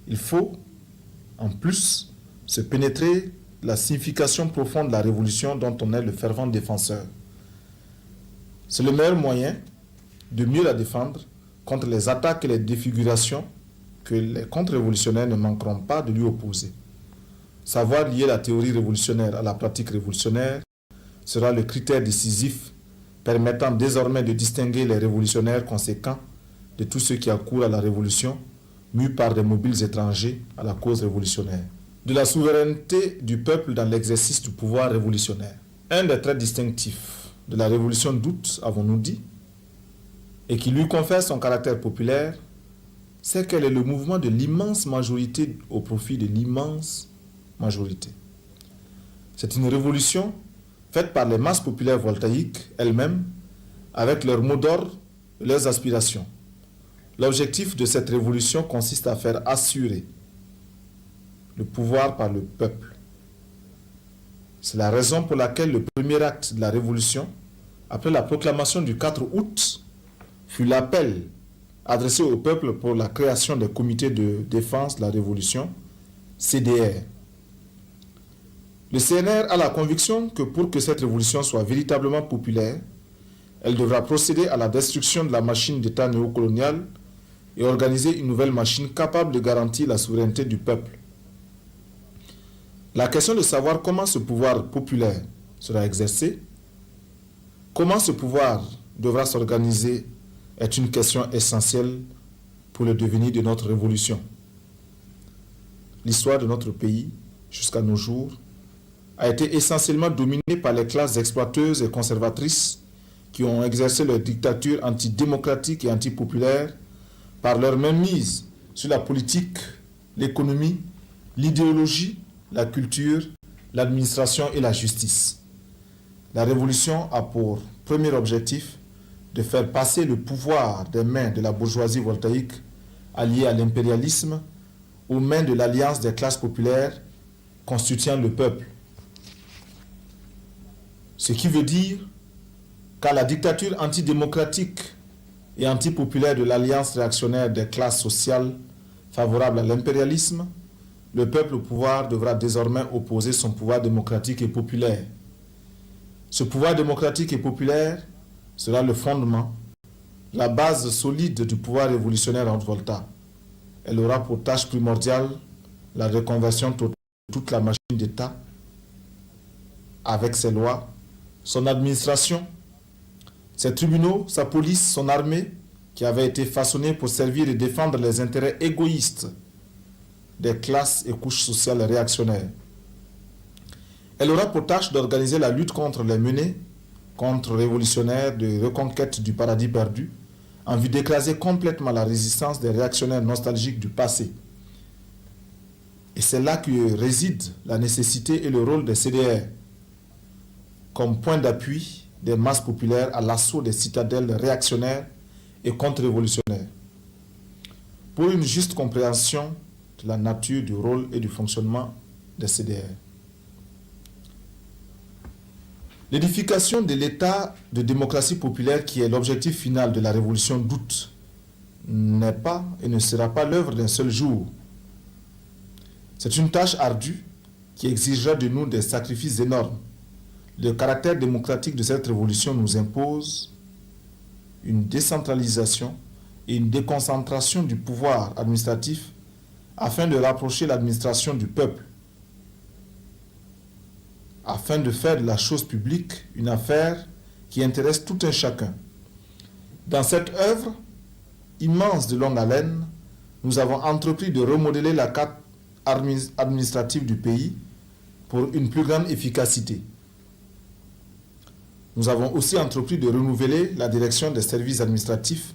Il faut, en plus, se pénétrer de la signification profonde de la révolution dont on est le fervent défenseur. C'est le meilleur moyen de mieux la défendre contre les attaques et les défigurations que les contre-révolutionnaires ne manqueront pas de lui opposer. Savoir lier la théorie révolutionnaire à la pratique révolutionnaire sera le critère décisif permettant désormais de distinguer les révolutionnaires conséquents de tous ceux qui accourent à la révolution, mus par des mobiles étrangers à la cause révolutionnaire. De la souveraineté du peuple dans l'exercice du pouvoir révolutionnaire. Un des traits distinctifs de la révolution d'août, avons-nous dit, et qui lui confère son caractère populaire, c'est qu'elle est le mouvement de l'immense majorité au profit de l'immense majorité. C'est une révolution faite par les masses populaires voltaïques elles-mêmes, avec leurs mots d'ordre et leurs aspirations. L'objectif de cette révolution consiste à faire assurer le pouvoir par le peuple. C'est la raison pour laquelle le premier acte de la révolution, après la proclamation du 4 août, fut l'appel adressé au peuple pour la création des comités de défense de la révolution, CDR. Le CNR a la conviction que pour que cette révolution soit véritablement populaire, elle devra procéder à la destruction de la machine d'État néocoloniale et organiser une nouvelle machine capable de garantir la souveraineté du peuple. La question de savoir comment ce pouvoir populaire sera exercé, comment ce pouvoir devra s'organiser, est une question essentielle pour le devenir de notre révolution. l'histoire de notre pays, jusqu'à nos jours, a été essentiellement dominée par les classes exploiteuses et conservatrices qui ont exercé leur dictature antidémocratique et antipopulaire par leur mainmise sur la politique, l'économie, l'idéologie, la culture, l'administration et la justice. La révolution a pour premier objectif de faire passer le pouvoir des mains de la bourgeoisie voltaïque alliée à l'impérialisme aux mains de l'alliance des classes populaires constituant le peuple. Ce qui veut dire qu'à la dictature antidémocratique et antipopulaire de l'alliance réactionnaire des classes sociales favorable à l'impérialisme, le peuple au pouvoir devra désormais opposer son pouvoir démocratique et populaire. Ce pouvoir démocratique et populaire sera le fondement, la base solide du pouvoir révolutionnaire en Volta. Elle aura pour tâche primordiale la reconversion totale de toute la machine d'État avec ses lois, son administration, ses tribunaux, sa police, son armée, qui avait été façonnée pour servir et défendre les intérêts égoïstes des classes et couches sociales réactionnaires. Elle aura pour tâche d'organiser la lutte contre les menées contre-révolutionnaires de reconquête du paradis perdu, en vue d'écraser complètement la résistance des réactionnaires nostalgiques du passé. Et c'est là que réside la nécessité et le rôle des CDR, comme point d'appui des masses populaires à l'assaut des citadelles réactionnaires et contre-révolutionnaires. Pour une juste compréhension de la nature du rôle et du fonctionnement des CDR. L'édification de l'état de démocratie populaire qui est l'objectif final de la révolution d'août n'est pas et ne sera pas l'œuvre d'un seul jour. C'est une tâche ardue qui exigera de nous des sacrifices énormes. Le caractère démocratique de cette révolution nous impose une décentralisation et une déconcentration du pouvoir administratif afin de rapprocher l'administration du peuple, afin de faire de la chose publique une affaire qui intéresse tout un chacun. Dans cette œuvre immense de longue haleine, nous avons entrepris de remodeler la carte administrative du pays pour une plus grande efficacité. Nous avons aussi entrepris de renouveler la direction des services administratifs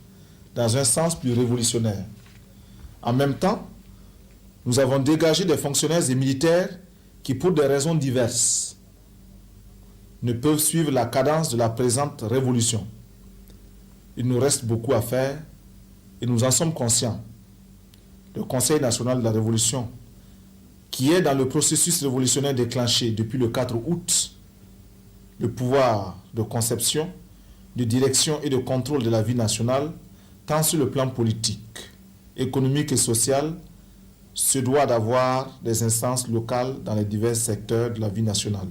dans un sens plus révolutionnaire. En même temps, nous avons dégagé des fonctionnaires et militaires qui, pour des raisons diverses, ne peuvent suivre la cadence de la présente révolution. Il nous reste beaucoup à faire et nous en sommes conscients. Le Conseil national de la Révolution, qui est dans le processus révolutionnaire déclenché depuis le 4 août, le pouvoir de conception, de direction et de contrôle de la vie nationale, tant sur le plan politique, économique et social, se doit d'avoir des instances locales dans les divers secteurs de la vie nationale.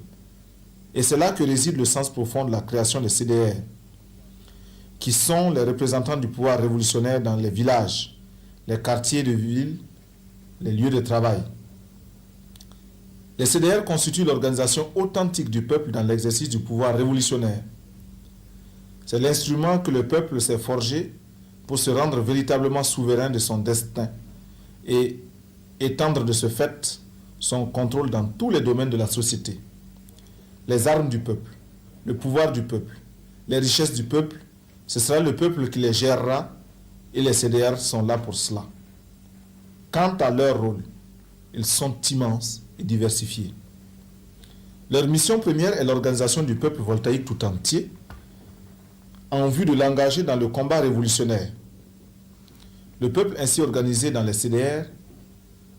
Et c'est là que réside le sens profond de la création des CDR, qui sont les représentants du pouvoir révolutionnaire dans les villages, les quartiers de ville, les lieux de travail. Les CDR constituent l'organisation authentique du peuple dans l'exercice du pouvoir révolutionnaire. C'est l'instrument que le peuple s'est forgé pour se rendre véritablement souverain de son destin et étendre de ce fait son contrôle dans tous les domaines de la société. Les armes du peuple, le pouvoir du peuple, les richesses du peuple, ce sera le peuple qui les gérera et les CDR sont là pour cela. Quant à leur rôle, ils sont immenses et diversifiés. Leur mission première est l'organisation du peuple voltaïque tout entier en vue de l'engager dans le combat révolutionnaire. Le peuple ainsi organisé dans les CDR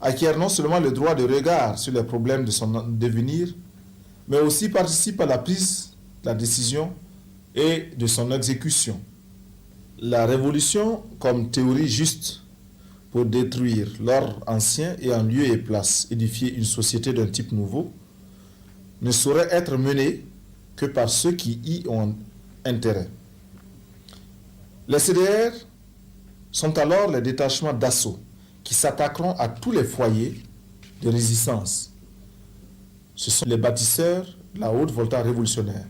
acquiert non seulement le droit de regard sur les problèmes de son devenir, mais aussi participe à la prise de la décision et de son exécution. La révolution comme théorie juste pour détruire l'ordre ancien et en lieu et place édifier une société d'un type nouveau ne saurait être menée que par ceux qui y ont intérêt. Les CDR sont alors les détachements d'assaut qui s'attaqueront à tous les foyers de résistance. Ce sont les bâtisseurs de la haute volta révolutionnaire.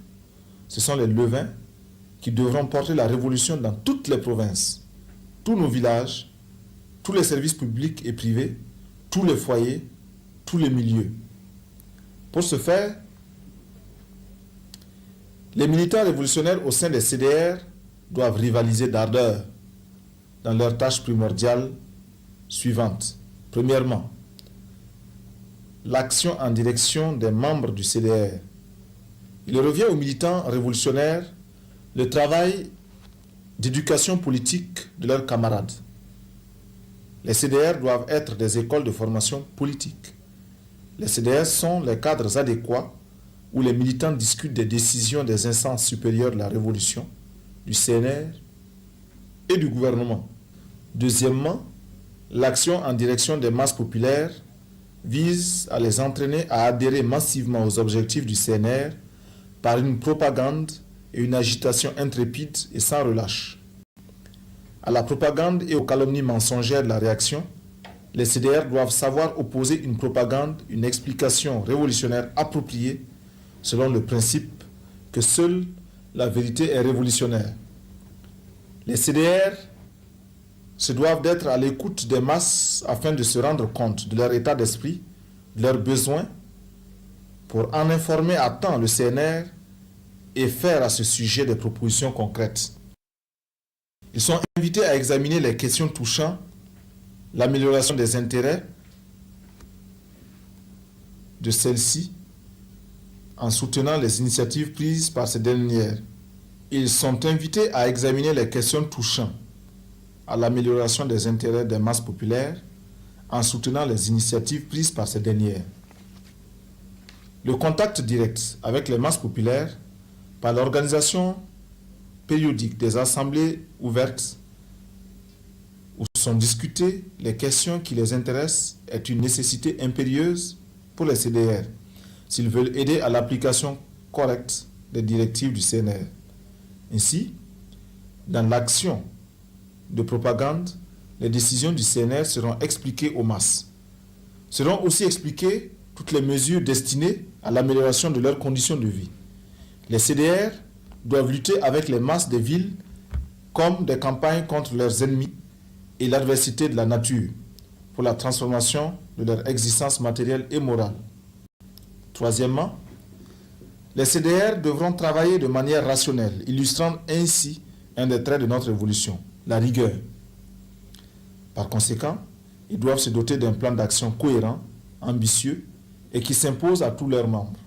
Ce sont les levains qui devront porter la révolution dans toutes les provinces, tous nos villages, tous les services publics et privés, tous les foyers, tous les milieux. Pour ce faire, les militants révolutionnaires au sein des CDR doivent rivaliser d'ardeur dans leurs tâches primordiales suivantes. Premièrement, l'action en direction des membres du CDR. Il revient aux militants révolutionnaires le travail d'éducation politique de leurs camarades. Les CDR doivent être des écoles de formation politique. Les CDR sont les cadres adéquats où les militants discutent des décisions des instances supérieures de la révolution, du CNR et du gouvernement. Deuxièmement, l'action en direction des masses populaires vise à les entraîner à adhérer massivement aux objectifs du CNR par une propagande et une agitation intrépide et sans relâche. À la propagande et aux calomnies mensongères de la réaction, les CDR doivent savoir opposer une propagande, une explication révolutionnaire appropriée selon le principe que seule la vérité est révolutionnaire. Les CDR se doivent d'être à l'écoute des masses afin de se rendre compte de leur état d'esprit, de leurs besoins, pour en informer à temps le CNR et faire à ce sujet des propositions concrètes. Ils sont invités à examiner les questions touchant l'amélioration des intérêts de celles-ci en soutenant les initiatives prises par ces dernières. Ils sont invités à examiner les questions touchant à l'amélioration des intérêts des masses populaires en soutenant les initiatives prises par ces dernières. Le contact direct avec les masses populaires par l'organisation périodique des assemblées ouvertes où sont discutées les questions qui les intéressent est une nécessité impérieuse pour les CDR s'ils veulent aider à l'application correcte des directives du CNR. Ainsi, dans l'action de propagande, les décisions du CNR seront expliquées aux masses. Seront aussi expliquées toutes les mesures destinées à l'amélioration de leurs conditions de vie. Les CDR doivent lutter avec les masses des villes comme des campagnes contre leurs ennemis et l'adversité de la nature pour la transformation de leur existence matérielle et morale. Troisièmement, les CDR devront travailler de manière rationnelle, illustrant ainsi un des traits de notre évolution, la rigueur. Par conséquent, ils doivent se doter d'un plan d'action cohérent, ambitieux et qui s'impose à tous leurs membres.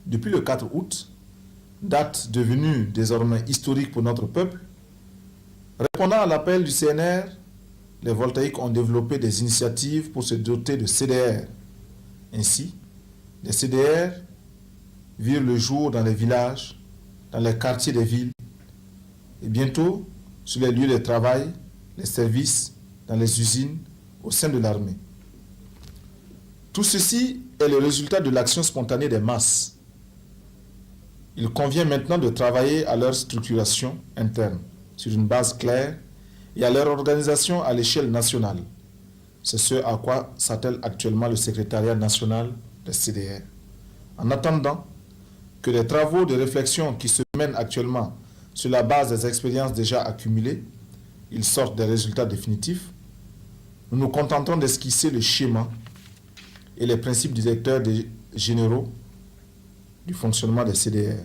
Depuis le 4 août, date devenue désormais historique pour notre peuple, répondant à l'appel du CNR, les voltaïques ont développé des initiatives pour se doter de CDR. Ainsi, les CDR virent le jour dans les villages, dans les quartiers des villes, et bientôt sur les lieux de travail, les services, dans les usines, au sein de l'armée. Tout ceci est le résultat de l'action spontanée des masses. Il convient maintenant de travailler à leur structuration interne, sur une base claire, et à leur organisation à l'échelle nationale. C'est ce à quoi s'attelle actuellement le secrétariat national des CDR. En attendant que les travaux de réflexion qui se mènent actuellement sur la base des expériences déjà accumulées, ils sortent des résultats définitifs, nous nous contentons d'esquisser le schéma et les principes directeurs généraux du fonctionnement des CDR.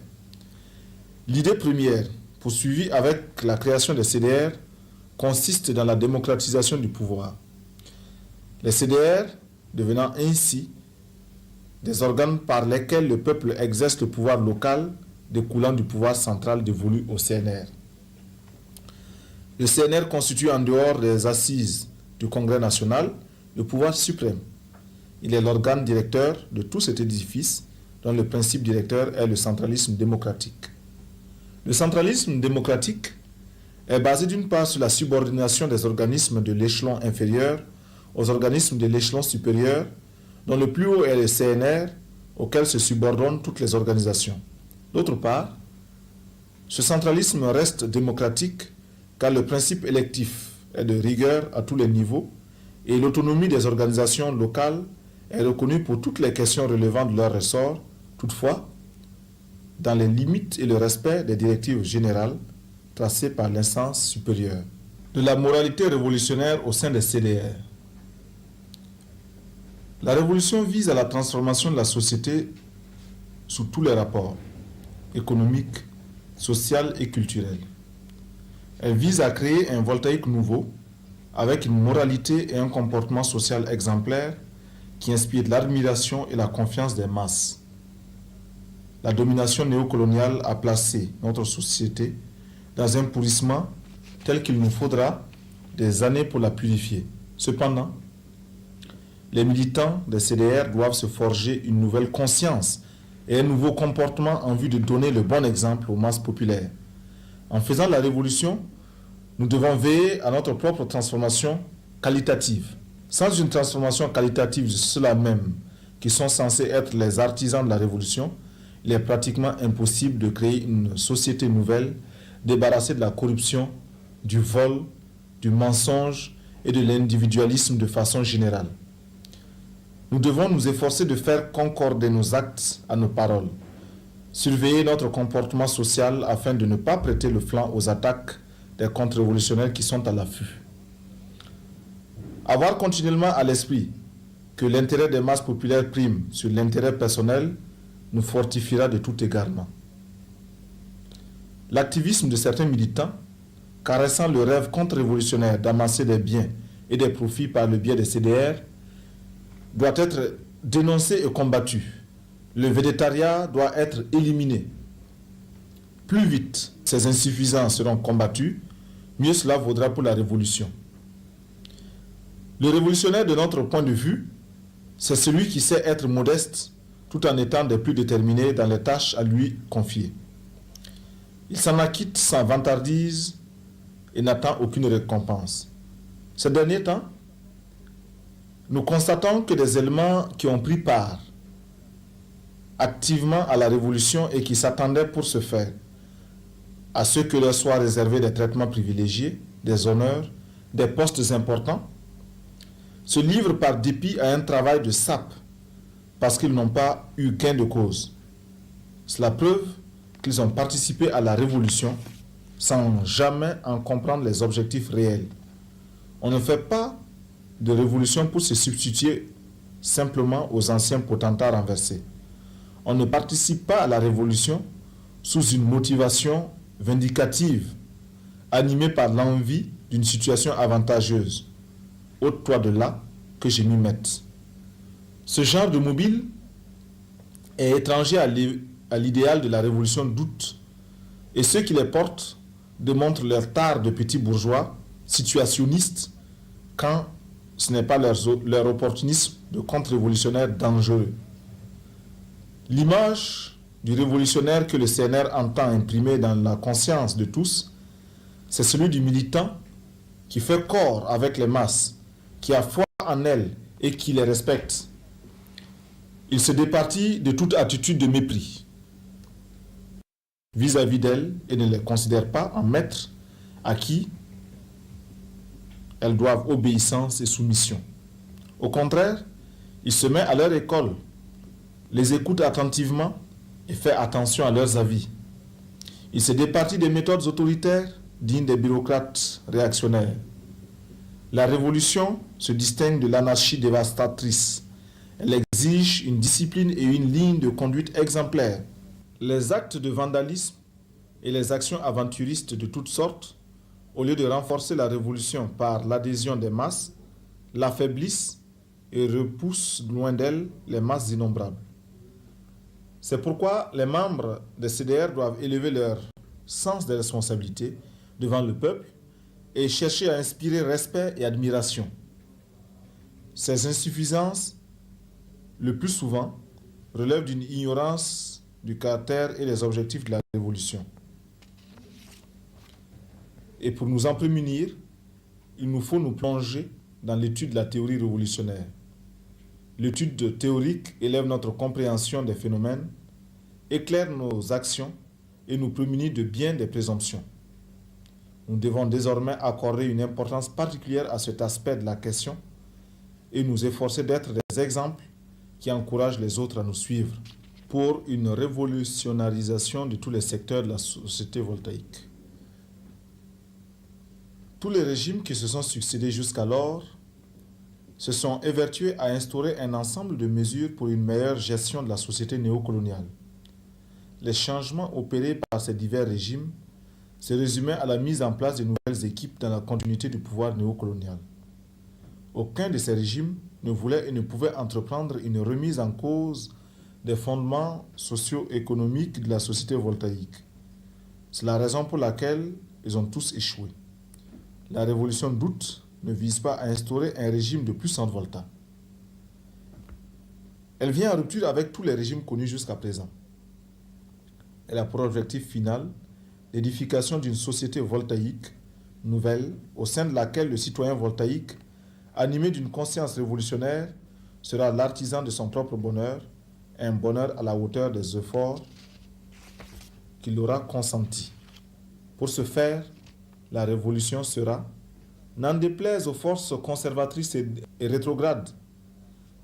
L'idée première, poursuivie avec la création des CDR, consiste dans la démocratisation du pouvoir. Les CDR devenant ainsi des organes par lesquels le peuple exerce le pouvoir local découlant du pouvoir central dévolu au CNR. Le CNR constitue en dehors des assises du Congrès national le pouvoir suprême. Il est l'organe directeur de tout cet édifice dont le principe directeur est le centralisme démocratique. Le centralisme démocratique est basé d'une part sur la subordination des organismes de l'échelon inférieur aux organismes de l'échelon supérieur, dont le plus haut est le CNR, auquel se subordonnent toutes les organisations. D'autre part, ce centralisme reste démocratique car le principe électif est de rigueur à tous les niveaux et l'autonomie des organisations locales est reconnue pour toutes les questions relevant de leur ressort, toutefois, dans les limites et le respect des directives générales tracées par l'instance supérieure. De la moralité révolutionnaire au sein des CDR. La révolution vise à la transformation de la société sous tous les rapports, économiques, social et culturel. Elle vise à créer un voltaïque nouveau avec une moralité et un comportement social exemplaire qui inspire l'admiration et la confiance des masses. La domination néocoloniale a placé notre société dans un pourrissement tel qu'il nous faudra des années pour la purifier. Cependant, les militants des CDR doivent se forger une nouvelle conscience et un nouveau comportement en vue de donner le bon exemple aux masses populaires. En faisant la révolution, nous devons veiller à notre propre transformation qualitative. Sans une transformation qualitative de ceux-là même qui sont censés être les artisans de la révolution, il est pratiquement impossible de créer une société nouvelle débarrassée de la corruption, du vol, du mensonge et de l'individualisme de façon générale. Nous devons nous efforcer de faire concorder nos actes à nos paroles, surveiller notre comportement social afin de ne pas prêter le flanc aux attaques des contre-révolutionnaires qui sont à l'affût. Avoir continuellement à l'esprit que l'intérêt des masses populaires prime sur l'intérêt personnel nous fortifiera de tout égarement. L'activisme de certains militants, caressant le rêve contre-révolutionnaire d'amasser des biens et des profits par le biais des CDR, doit être dénoncé et combattu. Le végétariat doit être éliminé. Plus vite ces insuffisances seront combattues, mieux cela vaudra pour la révolution. Le révolutionnaire, de notre point de vue, c'est celui qui sait être modeste tout en étant des plus déterminés dans les tâches à lui confiées. Il s'en acquitte sans vantardise et n'attend aucune récompense. Ces derniers temps, nous constatons que des éléments qui ont pris part activement à la révolution et qui s'attendaient pour ce faire à ce que leur soient réservés des traitements privilégiés, des honneurs, des postes importants, se livrent par dépit à un travail de sape parce qu'ils n'ont pas eu gain de cause. Cela prouve qu'ils ont participé à la révolution sans jamais en comprendre les objectifs réels. On ne fait pas de révolution pour se substituer simplement aux anciens potentats renversés. On ne participe pas à la révolution sous une motivation vindicative, animée par l'envie d'une situation avantageuse. Ôte-toi de là que je m'y mette. Ce genre de mobile est étranger à l'idéal de la révolution d'août, et ceux qui les portent démontrent leur tare de petits bourgeois situationnistes quand ce n'est pas leur opportunisme de contre-révolutionnaire dangereux. L'image du révolutionnaire que le CNR entend imprimer dans la conscience de tous, c'est celui du militant qui fait corps avec les masses, qui a foi en elles et qui les respecte. Il se départit de toute attitude de mépris vis-à-vis d'elles et ne les considère pas en maîtres à qui elles doivent obéissance et soumission. Au contraire, il se met à leur école, les écoute attentivement et fait attention à leurs avis. Il se départit des méthodes autoritaires dignes des bureaucrates réactionnaires. La révolution se distingue de l'anarchie dévastatrice. Elle exige une discipline et une ligne de conduite exemplaires. Les actes de vandalisme et les actions aventuristes de toutes sortes, au lieu de renforcer la révolution par l'adhésion des masses, l'affaiblissent et repoussent loin d'elle les masses innombrables. C'est pourquoi les membres des CDR doivent élever leur sens des responsabilités devant le peuple et chercher à inspirer respect et admiration. Ces insuffisances, le plus souvent, relèvent d'une ignorance du caractère et des objectifs de la révolution. Et pour nous en prémunir, il nous faut nous plonger dans l'étude de la théorie révolutionnaire. L'étude théorique élève notre compréhension des phénomènes, éclaire nos actions et nous prémunit de bien des présomptions. Nous devons désormais accorder une importance particulière à cet aspect de la question et nous efforcer d'être des exemples qui encouragent les autres à nous suivre pour une révolutionnarisation de tous les secteurs de la société voltaïque. Tous les régimes qui se sont succédés jusqu'alors se sont évertués à instaurer un ensemble de mesures pour une meilleure gestion de la société néocoloniale. Les changements opérés par ces divers régimes se résumaient à la mise en place de nouvelles équipes dans la continuité du pouvoir néocolonial. Aucun de ces régimes ne voulait et ne pouvait entreprendre une remise en cause des fondements socio-économiques de la société voltaïque. C'est la raison pour laquelle ils ont tous échoué. La révolution d'août ne vise pas à instaurer un régime de puissante volta. Elle vient en rupture avec tous les régimes connus jusqu'à présent. Elle a pour objectif final l'édification d'une société voltaïque nouvelle au sein de laquelle le citoyen voltaïque, animé d'une conscience révolutionnaire, sera l'artisan de son propre bonheur, un bonheur à la hauteur des efforts qu'il aura consentis. Pour ce faire, la révolution sera, n'en déplaise aux forces conservatrices et rétrogrades,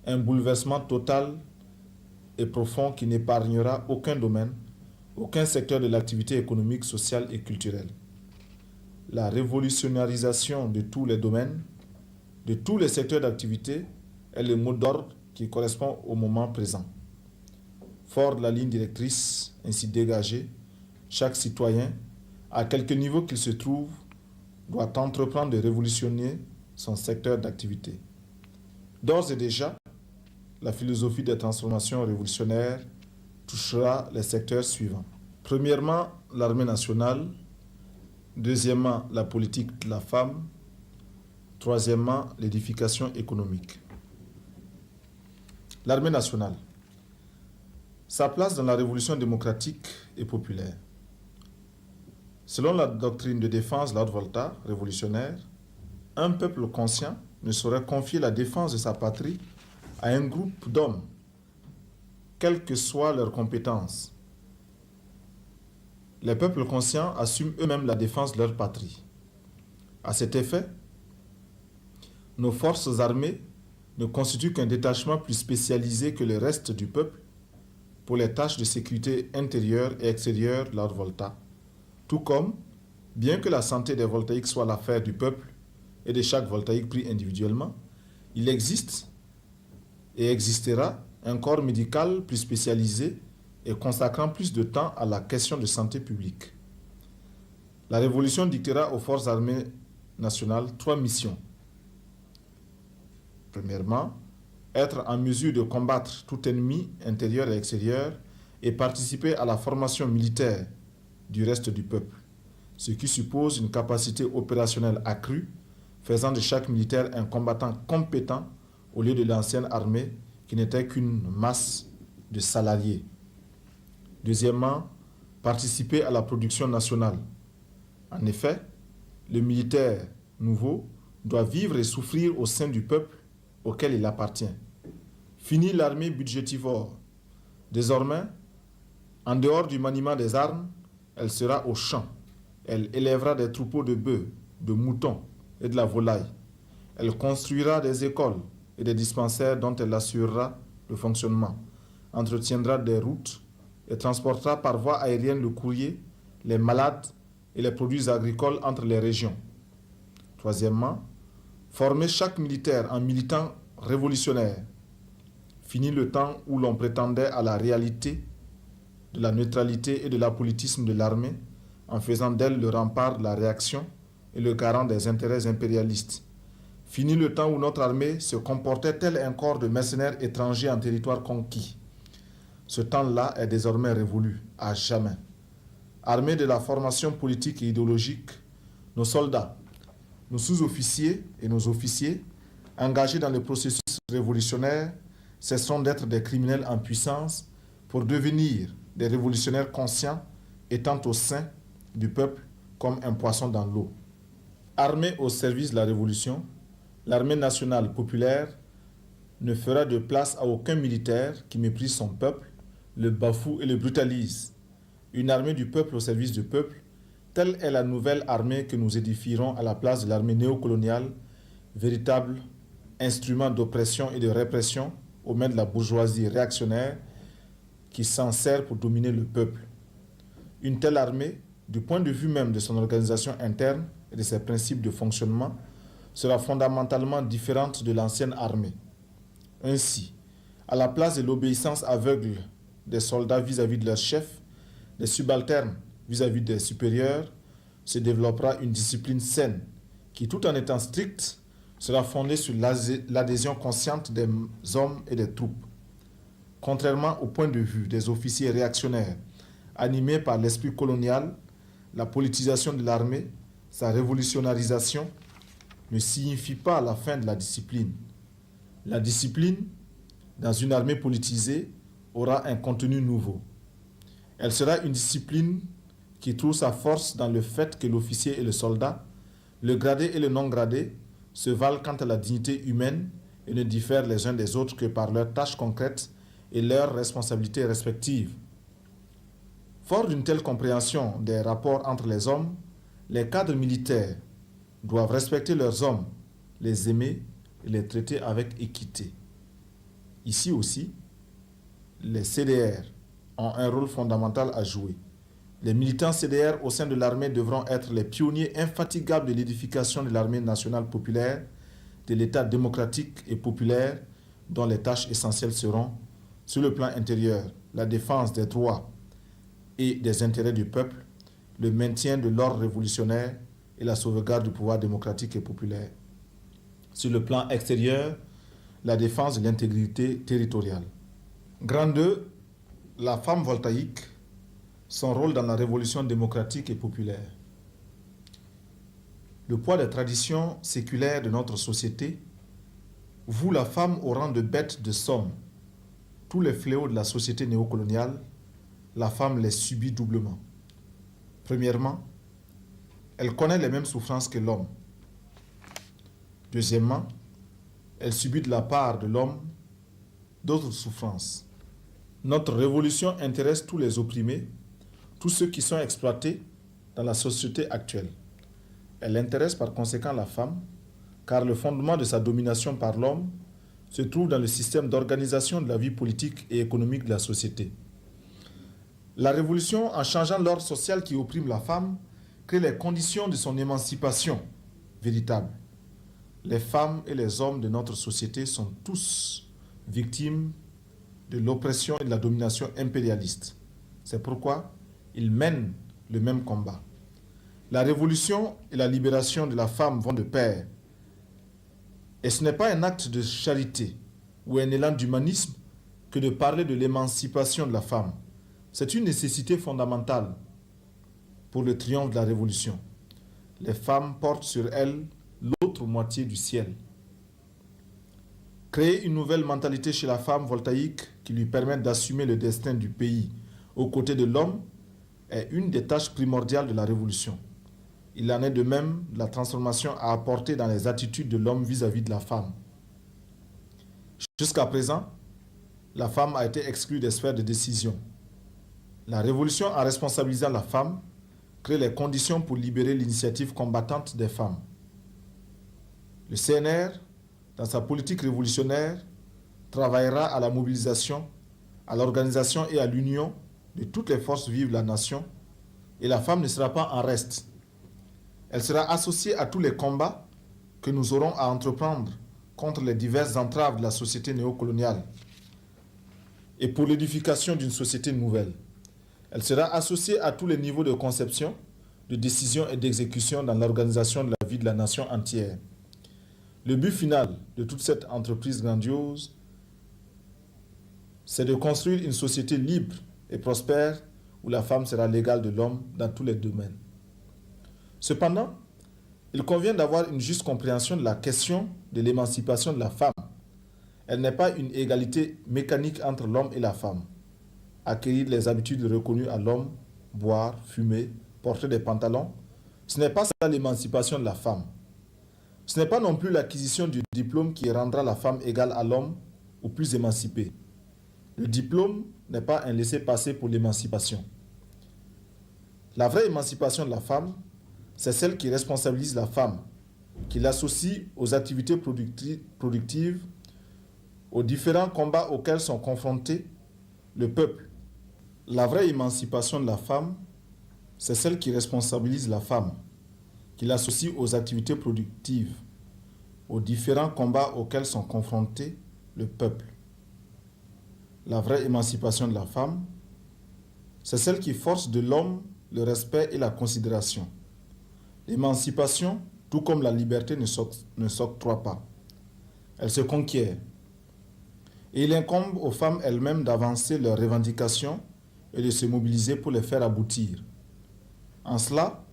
un bouleversement total et profond qui n'épargnera aucun domaine, aucun secteur de l'activité économique, sociale et culturelle. La révolutionnarisation de tous les domaines, de tous les secteurs d'activité est le mot d'ordre qui correspond au moment présent. Fort de la ligne directrice ainsi dégagée, chaque citoyen, à quelque niveau qu'il se trouve, doit entreprendre de révolutionner son secteur d'activité. D'ores et déjà, la philosophie des transformations révolutionnaires touchera les secteurs suivants. Premièrement, l'armée nationale. Deuxièmement, la politique de la femme. Troisièmement, l'édification économique. L'armée nationale. Sa place dans la révolution démocratique et populaire. Selon la doctrine de défense de la Haute-Volta révolutionnaire, un peuple conscient ne saurait confier la défense de sa patrie à un groupe d'hommes, quelles que soient leurs compétences. Les peuples conscients assument eux-mêmes la défense de leur patrie. À cet effet, nos forces armées ne constituent qu'un détachement plus spécialisé que le reste du peuple pour les tâches de sécurité intérieure et extérieure de la Haute-Volta. Tout comme, bien que la santé des voltaïques soit l'affaire du peuple et de chaque voltaïque pris individuellement, il existe et existera un corps médical plus spécialisé et consacrant plus de temps à la question de santé publique. La révolution dictera aux forces armées nationales 3 missions. Premièrement, être en mesure de combattre tout ennemi intérieur et extérieur et participer à la formation militaire du reste du peuple, ce qui suppose une capacité opérationnelle accrue, faisant de chaque militaire un combattant compétent au lieu de l'ancienne armée qui n'était qu'une masse de salariés. Deuxièmement, participer à la production nationale. En effet, le militaire nouveau doit vivre et souffrir au sein du peuple auquel il appartient. Fini l'armée budgétivore. Désormais, en dehors du maniement des armes, elle sera au champ. Elle élèvera des troupeaux de bœufs, de moutons et de la volaille. Elle construira des écoles et des dispensaires dont elle assurera le fonctionnement, entretiendra des routes et transportera par voie aérienne le courrier, les malades et les produits agricoles entre les régions. Troisièmement, former chaque militaire en militant révolutionnaire. Fini le temps où l'on prétendait à la réalité de la neutralité et de l'apolitisme de l'armée en faisant d'elle le rempart de la réaction et le garant des intérêts impérialistes. Fini le temps où notre armée se comportait tel un corps de mercenaires étrangers en territoire conquis. Ce temps-là est désormais révolu, à jamais. Armés de la formation politique et idéologique, nos soldats, nos sous-officiers et nos officiers, engagés dans le processus révolutionnaire, cesseront d'être des criminels en puissance pour devenir des révolutionnaires conscients étant au sein du peuple comme un poisson dans l'eau. Armée au service de la révolution, l'armée nationale populaire ne fera de place à aucun militaire qui méprise son peuple, le bafoue et le brutalise. Une armée du peuple au service du peuple, telle est la nouvelle armée que nous édifierons à la place de l'armée néocoloniale, véritable instrument d'oppression et de répression aux mains de la bourgeoisie réactionnaire qui s'en sert pour dominer le peuple. Une telle armée, du point de vue même de son organisation interne et de ses principes de fonctionnement, sera fondamentalement différente de l'ancienne armée. Ainsi, à la place de l'obéissance aveugle des soldats vis-à-vis de leurs chefs, des subalternes vis-à-vis des supérieurs, se développera une discipline saine qui, tout en étant stricte, sera fondée sur l'adhésion consciente des hommes et des troupes. Contrairement au point de vue des officiers réactionnaires, animés par l'esprit colonial, la politisation de l'armée, sa révolutionnarisation, ne signifie pas la fin de la discipline. La discipline, dans une armée politisée, aura un contenu nouveau. Elle sera une discipline qui trouve sa force dans le fait que l'officier et le soldat, le gradé et le non gradé, se valent quant à la dignité humaine et ne diffèrent les uns des autres que par leurs tâches concrètes et leurs responsabilités respectives. Fort d'une telle compréhension des rapports entre les hommes, les cadres militaires doivent respecter leurs hommes, les aimer et les traiter avec équité. Ici aussi, les CDR ont un rôle fondamental à jouer. Les militants CDR au sein de l'armée devront être les pionniers infatigables de l'édification de l'armée nationale populaire, de l'État démocratique et populaire, dont les tâches essentielles seront, sur le plan intérieur, la défense des droits et des intérêts du peuple, le maintien de l'ordre révolutionnaire et la sauvegarde du pouvoir démocratique et populaire. Sur le plan extérieur, la défense de l'intégrité territoriale. Grand 2, la femme voltaïque, son rôle dans la révolution démocratique et populaire. Le poids des traditions séculaires de notre société voue la femme au rang de bête de somme. Tous les fléaux de la société néocoloniale, la femme les subit doublement. Premièrement, elle connaît les mêmes souffrances que l'homme. Deuxièmement, elle subit de la part de l'homme d'autres souffrances. Notre révolution intéresse tous les opprimés, tous ceux qui sont exploités dans la société actuelle. Elle intéresse par conséquent la femme, car le fondement de sa domination par l'homme se trouve dans le système d'organisation de la vie politique et économique de la société. La révolution, en changeant l'ordre social qui opprime la femme, crée les conditions de son émancipation véritable. Les femmes et les hommes de notre société sont tous victimes de l'oppression et de la domination impérialiste. C'est pourquoi ils mènent le même combat. La révolution et la libération de la femme vont de pair. Et ce n'est pas un acte de charité ou un élan d'humanisme que de parler de l'émancipation de la femme. C'est une nécessité fondamentale pour le triomphe de la révolution. Les femmes portent sur elles l'autre moitié du ciel. Créer une nouvelle mentalité chez la femme voltaïque qui lui permette d'assumer le destin du pays aux côtés de l'homme est une des tâches primordiales de la révolution. Il en est de même de la transformation à apporter dans les attitudes de l'homme vis-à-vis de la femme. Jusqu'à présent, la femme a été exclue des sphères de décision. La révolution, en responsabilisant la femme, crée les conditions pour libérer l'initiative combattante des femmes. Le CNR, dans sa politique révolutionnaire, travaillera à la mobilisation, à l'organisation et à l'union de toutes les forces vives de la nation, et la femme ne sera pas en reste. Elle sera associée à tous les combats que nous aurons à entreprendre contre les diverses entraves de la société néocoloniale et pour l'édification d'une société nouvelle. Elle sera associée à tous les niveaux de conception, de décision et d'exécution dans l'organisation de la vie de la nation entière. Le but final de toute cette entreprise grandiose, c'est de construire une société libre et prospère où la femme sera l'égale de l'homme dans tous les domaines. Cependant, il convient d'avoir une juste compréhension de la question de l'émancipation de la femme. Elle n'est pas une égalité mécanique entre l'homme et la femme. Acquérir les habitudes reconnues à l'homme, boire, fumer, porter des pantalons, ce n'est pas ça l'émancipation de la femme. Ce n'est pas non plus l'acquisition du diplôme qui rendra la femme égale à l'homme ou plus émancipée. Le diplôme n'est pas un laissez-passer pour l'émancipation. La vraie émancipation de la femme, c'est celle qui responsabilise la femme, qui l'associe aux activités productives, aux différents combats auxquels sont confrontés le peuple. La vraie émancipation de la femme, c'est celle qui responsabilise la femme, qui l'associe aux activités productives, aux différents combats auxquels sont confrontés le peuple. La vraie émancipation de la femme, c'est celle qui force de l'homme le respect et la considération. L'émancipation, tout comme la liberté, ne s'octroie pas. Elle se conquiert. Et il incombe aux femmes elles-mêmes d'avancer leurs revendications et de se mobiliser pour les faire aboutir. En cela,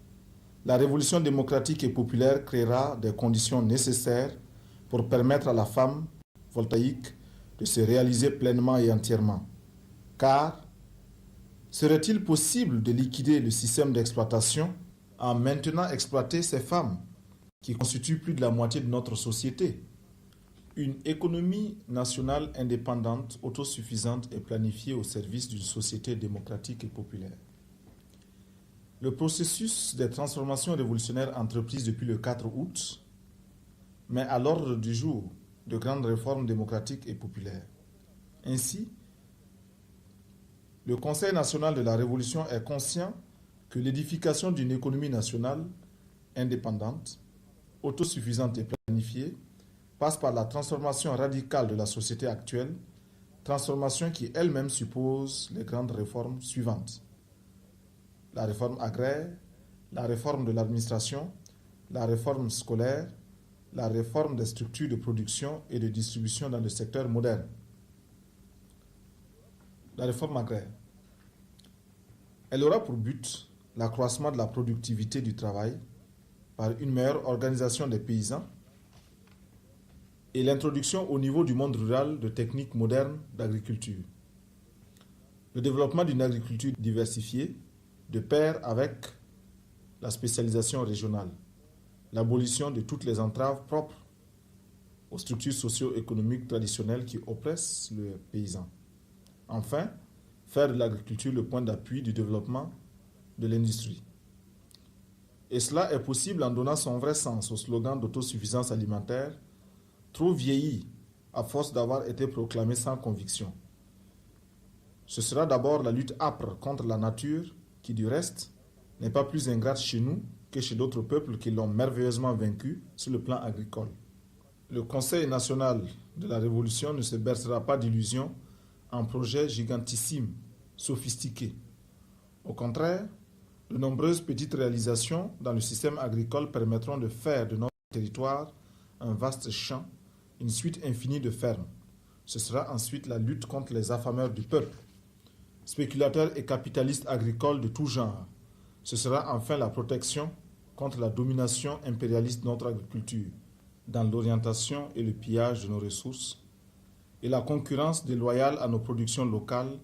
la révolution démocratique et populaire créera des conditions nécessaires pour permettre à la femme voltaïque de se réaliser pleinement et entièrement. Car, serait-il possible de liquider le système d'exploitation en maintenant exploiter ces femmes qui constituent plus de la moitié de notre société? Une économie nationale indépendante, autosuffisante et planifiée au service d'une société démocratique et populaire. Le processus des transformations révolutionnaires entreprises depuis le 4 août met à l'ordre du jour de grandes réformes démocratiques et populaires. Ainsi, le Conseil national de la Révolution est conscient que l'édification d'une économie nationale indépendante, autosuffisante et planifiée passe par la transformation radicale de la société actuelle, transformation qui elle-même suppose les grandes réformes suivantes. La réforme agraire, la réforme de l'administration, la réforme scolaire, la réforme des structures de production et de distribution dans le secteur moderne. La réforme agraire. Elle aura pour but l'accroissement de la productivité du travail par une meilleure organisation des paysans et l'introduction au niveau du monde rural de techniques modernes d'agriculture. Le développement d'une agriculture diversifiée de pair avec la spécialisation régionale, l'abolition de toutes les entraves propres aux structures socio-économiques traditionnelles qui oppressent le paysan. Enfin, faire de l'agriculture le point d'appui du développement de l'industrie. Et cela est possible en donnant son vrai sens au slogan d'autosuffisance alimentaire, trop vieilli à force d'avoir été proclamé sans conviction. Ce sera d'abord la lutte âpre contre la nature qui, du reste, n'est pas plus ingrate chez nous que chez d'autres peuples qui l'ont merveilleusement vaincu sur le plan agricole. Le Conseil national de la Révolution ne se bercera pas d'illusions en projets gigantissimes, sophistiqués. Au contraire, de nombreuses petites réalisations dans le système agricole permettront de faire de notre territoire un vaste champ, une suite infinie de fermes. Ce sera ensuite la lutte contre les affameurs du peuple, spéculateurs et capitalistes agricoles de tout genre. Ce sera enfin la protection contre la domination impérialiste de notre agriculture, dans l'orientation et le pillage de nos ressources, et la concurrence déloyale à nos productions locales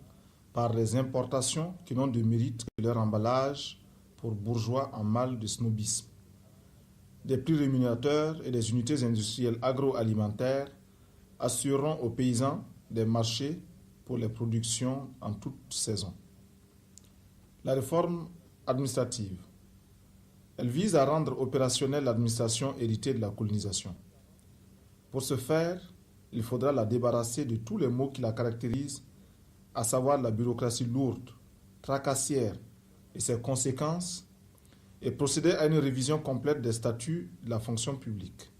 par les importations qui n'ont de mérite que leur emballage pour bourgeois en mal de snobisme. Des prix rémunérateurs et des unités industrielles agroalimentaires assureront aux paysans des marchés pour les productions en toute saison. La réforme administrative. Elle vise à rendre opérationnelle l'administration héritée de la colonisation. Pour ce faire, il faudra la débarrasser de tous les maux qui la caractérisent, à savoir la bureaucratie lourde, tracassière et ses conséquences, et procéder à une révision complète des statuts de la fonction publique.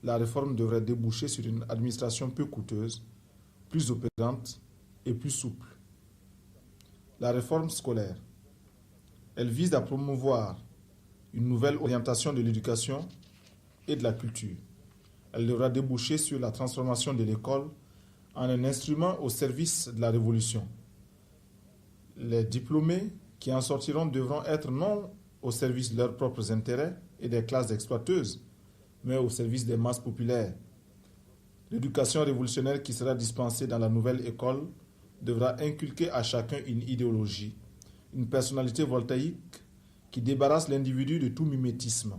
La réforme devrait déboucher sur une administration peu coûteuse, plus opérante et plus souple. La réforme scolaire. Elle vise à promouvoir une nouvelle orientation de l'éducation et de la culture. Elle devra déboucher sur la transformation de l'école en un instrument au service de la révolution. Les diplômés qui en sortiront devront être non au service de leurs propres intérêts et des classes exploiteuses, mais au service des masses populaires. L'éducation révolutionnaire qui sera dispensée dans la nouvelle école devra inculquer à chacun une idéologie, une personnalité voltaïque qui débarrasse l'individu de tout mimétisme.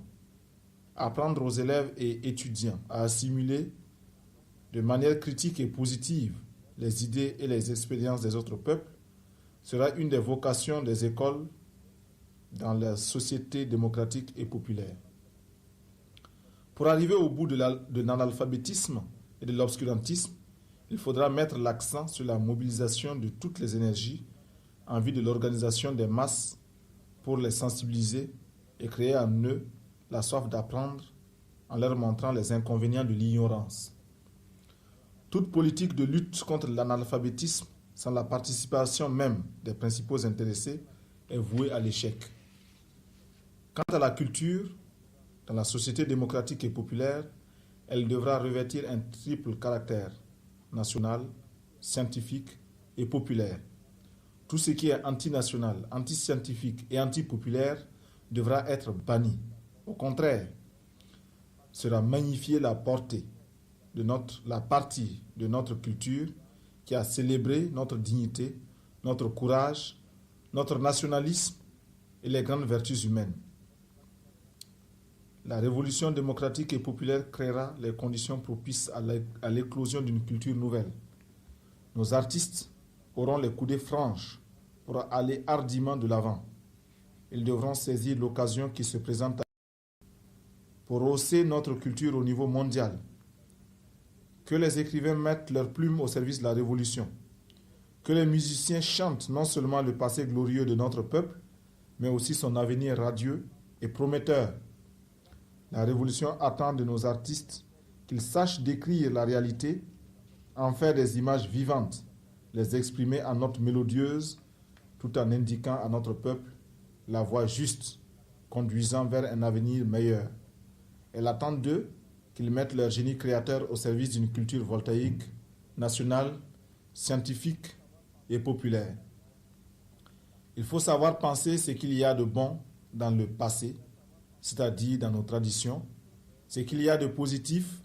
Apprendre aux élèves et étudiants à assimiler de manière critique et positive les idées et les expériences des autres peuples sera une des vocations des écoles dans la société démocratique et populaire. Pour arriver au bout de l'analphabétisme et de l'obscurantisme, il faudra mettre l'accent sur la mobilisation de toutes les énergies en vue de l'organisation des masses pour les sensibiliser et créer en eux la soif d'apprendre en leur montrant les inconvénients de l'ignorance. Toute politique de lutte contre l'analphabétisme sans la participation même des principaux intéressés est vouée à l'échec. Quant à la culture, dans la société démocratique et populaire, elle devra revêtir un triple caractère: national, scientifique et populaire. Tout ce qui est antinational, antiscientifique et antipopulaire devra être banni. Au contraire, sera magnifiée la portée de la partie de notre culture qui a célébré notre dignité, notre courage, notre nationalisme et les grandes vertus humaines. La révolution démocratique et populaire créera les conditions propices à l'éclosion d'une culture nouvelle. Nos artistes auront les coudées franches pour aller hardiment de l'avant. Ils devront saisir l'occasion qui se présente pour hausser notre culture au niveau mondial. Que les écrivains mettent leurs plumes au service de la révolution. Que les musiciens chantent non seulement le passé glorieux de notre peuple, mais aussi son avenir radieux et prometteur. La révolution attend de nos artistes qu'ils sachent décrire la réalité, en faire des images vivantes, les exprimer en notes mélodieuses, tout en indiquant à notre peuple la voie juste, conduisant vers un avenir meilleur. Elle attend d'eux qu'ils mettent leur génie créateur au service d'une culture voltaïque, nationale, scientifique et populaire. Il faut savoir penser ce qu'il y a de bon dans le passé, c'est-à-dire dans nos traditions, ce qu'il y a de positif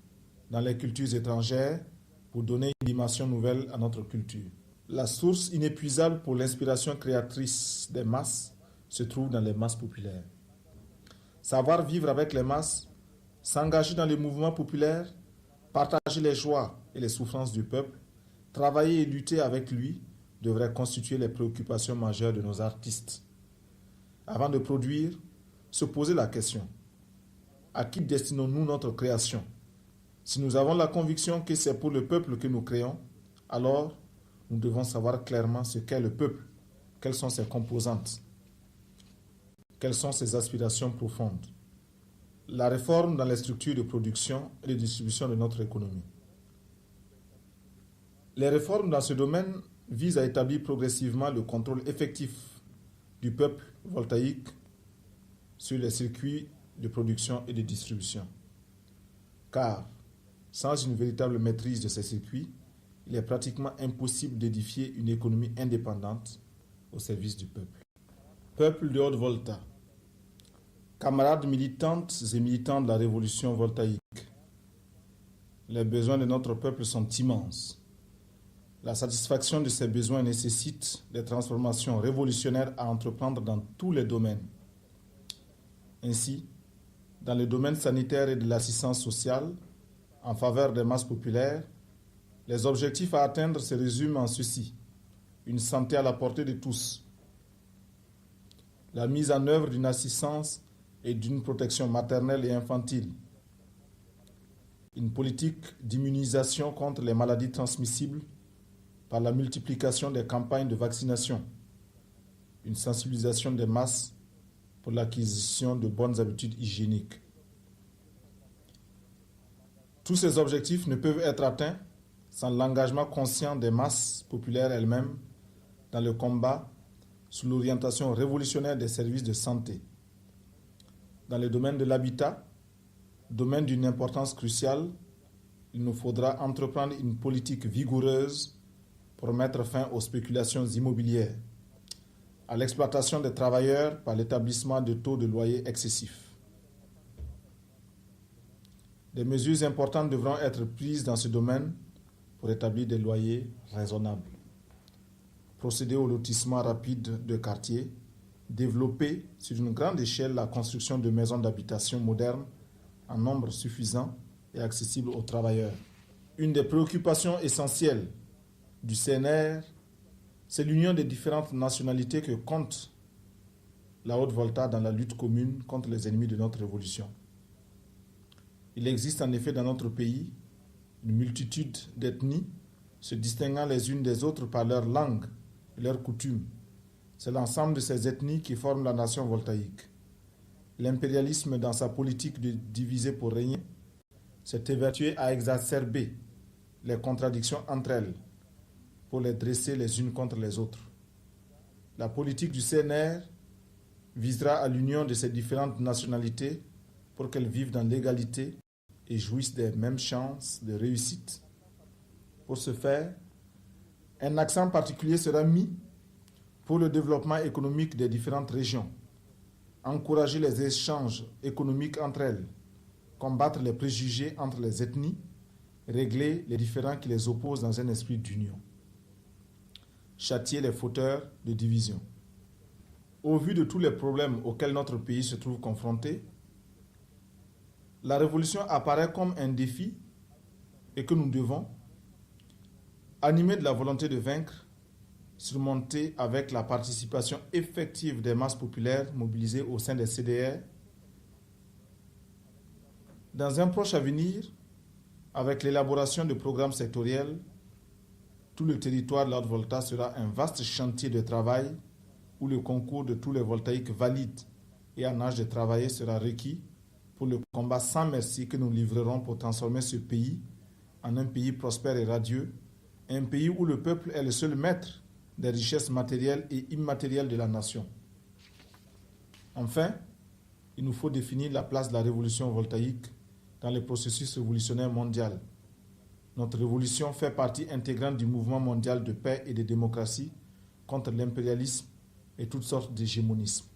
dans les cultures étrangères pour donner une dimension nouvelle à notre culture. La source inépuisable pour l'inspiration créatrice des masses se trouve dans les masses populaires. Savoir vivre avec les masses, s'engager dans les mouvements populaires, partager les joies et les souffrances du peuple, travailler et lutter avec lui devrait constituer les préoccupations majeures de nos artistes. Avant de produire, se poser la question: à qui destinons-nous notre création? Si nous avons la conviction que c'est pour le peuple que nous créons, alors nous devons savoir clairement ce qu'est le peuple, quelles sont ses composantes, quelles sont ses aspirations profondes. La réforme dans les structures de production et de distribution de notre économie. Les réformes dans ce domaine visent à établir progressivement le contrôle effectif du peuple voltaïque sur les circuits de production et de distribution. Car, sans une véritable maîtrise de ces circuits, il est pratiquement impossible d'édifier une économie indépendante au service du peuple. Peuple de Haute-Volta, camarades militantes et militants de la révolution voltaïque, les besoins de notre peuple sont immenses. La satisfaction de ces besoins nécessite des transformations révolutionnaires à entreprendre dans tous les domaines. Ainsi, dans le domaine sanitaire et de l'assistance sociale, en faveur des masses populaires, les objectifs à atteindre se résument en ceci: une santé à la portée de tous, la mise en œuvre d'une assistance et d'une protection maternelle et infantile, une politique d'immunisation contre les maladies transmissibles par la multiplication des campagnes de vaccination, une sensibilisation des masses pour l'acquisition de bonnes habitudes hygiéniques. Tous ces objectifs ne peuvent être atteints sans l'engagement conscient des masses populaires elles-mêmes dans le combat sous l'orientation révolutionnaire des services de santé. Dans le domaine de l'habitat, domaine d'une importance cruciale, il nous faudra entreprendre une politique vigoureuse pour mettre fin aux spéculations immobilières, à l'exploitation des travailleurs par l'établissement de taux de loyer excessifs. Des mesures importantes devront être prises dans ce domaine pour établir des loyers raisonnables, procéder au lotissement rapide de quartiers, développer sur une grande échelle la construction de maisons d'habitation modernes en nombre suffisant et accessible aux travailleurs. Une des préoccupations essentielles du CNR, c'est l'union des différentes nationalités que compte la Haute-Volta dans la lutte commune contre les ennemis de notre révolution. Il existe en effet dans notre pays une multitude d'ethnies se distinguant les unes des autres par leur langue et leurs coutumes. C'est l'ensemble de ces ethnies qui forment la nation voltaïque. L'impérialisme, dans sa politique de diviser pour régner, s'est évertué à exacerber les contradictions entre elles pour les dresser les unes contre les autres. La politique du CNR visera à l'union de ces différentes nationalités pour qu'elles vivent dans l'égalité et jouissent des mêmes chances de réussite. Pour ce faire, un accent particulier sera mis pour le développement économique des différentes régions, encourager les échanges économiques entre elles, combattre les préjugés entre les ethnies, régler les différends qui les opposent dans un esprit d'union, châtier les fauteurs de division. Au vu de tous les problèmes auxquels notre pays se trouve confronté, la révolution apparaît comme un défi et que nous devons, animés de la volonté de vaincre, surmonter avec la participation effective des masses populaires mobilisées au sein des CDR. Dans un proche avenir, avec l'élaboration de programmes sectoriels, tout le territoire de la Haute-Volta sera un vaste chantier de travail où le concours de tous les voltaïques valides et en âge de travailler sera requis pour le combat sans merci que nous livrerons pour transformer ce pays en un pays prospère et radieux, un pays où le peuple est le seul maître des richesses matérielles et immatérielles de la nation. Enfin, il nous faut définir la place de la révolution voltaïque dans le processus révolutionnaire mondial. Notre révolution fait partie intégrante du mouvement mondial de paix et de démocratie contre l'impérialisme et toutes sortes d'hégémonismes.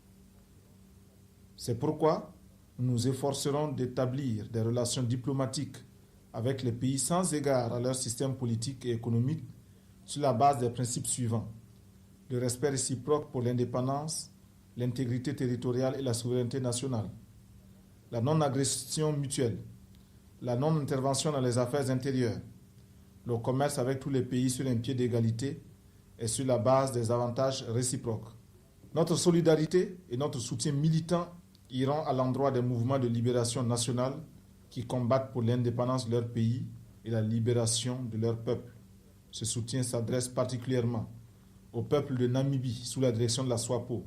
C'est pourquoi nous nous efforcerons d'établir des relations diplomatiques avec les pays sans égard à leur système politique et économique sur la base des principes suivants: le respect réciproque pour l'indépendance, l'intégrité territoriale et la souveraineté nationale, la non-agression mutuelle, la non-intervention dans les affaires intérieures, le commerce avec tous les pays sur un pied d'égalité et sur la base des avantages réciproques. Notre solidarité et notre soutien militant iront à l'endroit des mouvements de libération nationale qui combattent pour l'indépendance de leur pays et la libération de leur peuple. Ce soutien s'adresse particulièrement au peuple de Namibie sous la direction de la SWAPO,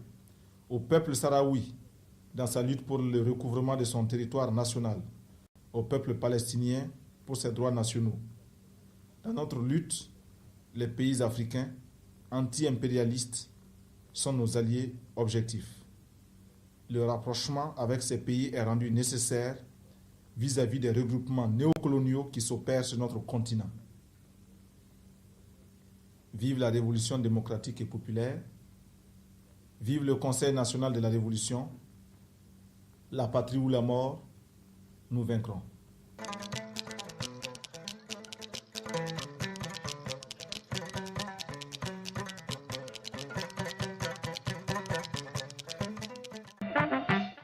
au peuple sahraoui dans sa lutte pour le recouvrement de son territoire national, au peuple palestinien pour ses droits nationaux. Dans notre lutte, les pays africains anti-impérialistes sont nos alliés objectifs. Le rapprochement avec ces pays est rendu nécessaire vis-à-vis des regroupements néocoloniaux qui s'opèrent sur notre continent. Vive la révolution démocratique et populaire. Vive le Conseil national de la Révolution. La patrie ou la mort, nous vaincrons.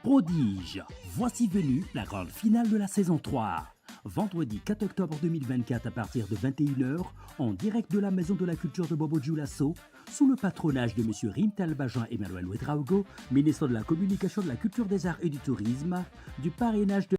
Prodige, voici venue la grande finale de la saison 3. Vendredi 4 octobre 2024 à partir de 21h, en direct de la Maison de la Culture de Bobo-Dioulasso, sous le patronage de M. Rim Talbajan et Emmanuel Ouedraogo, ministre de la Communication, de la Culture, des Arts et du Tourisme, du parrainage de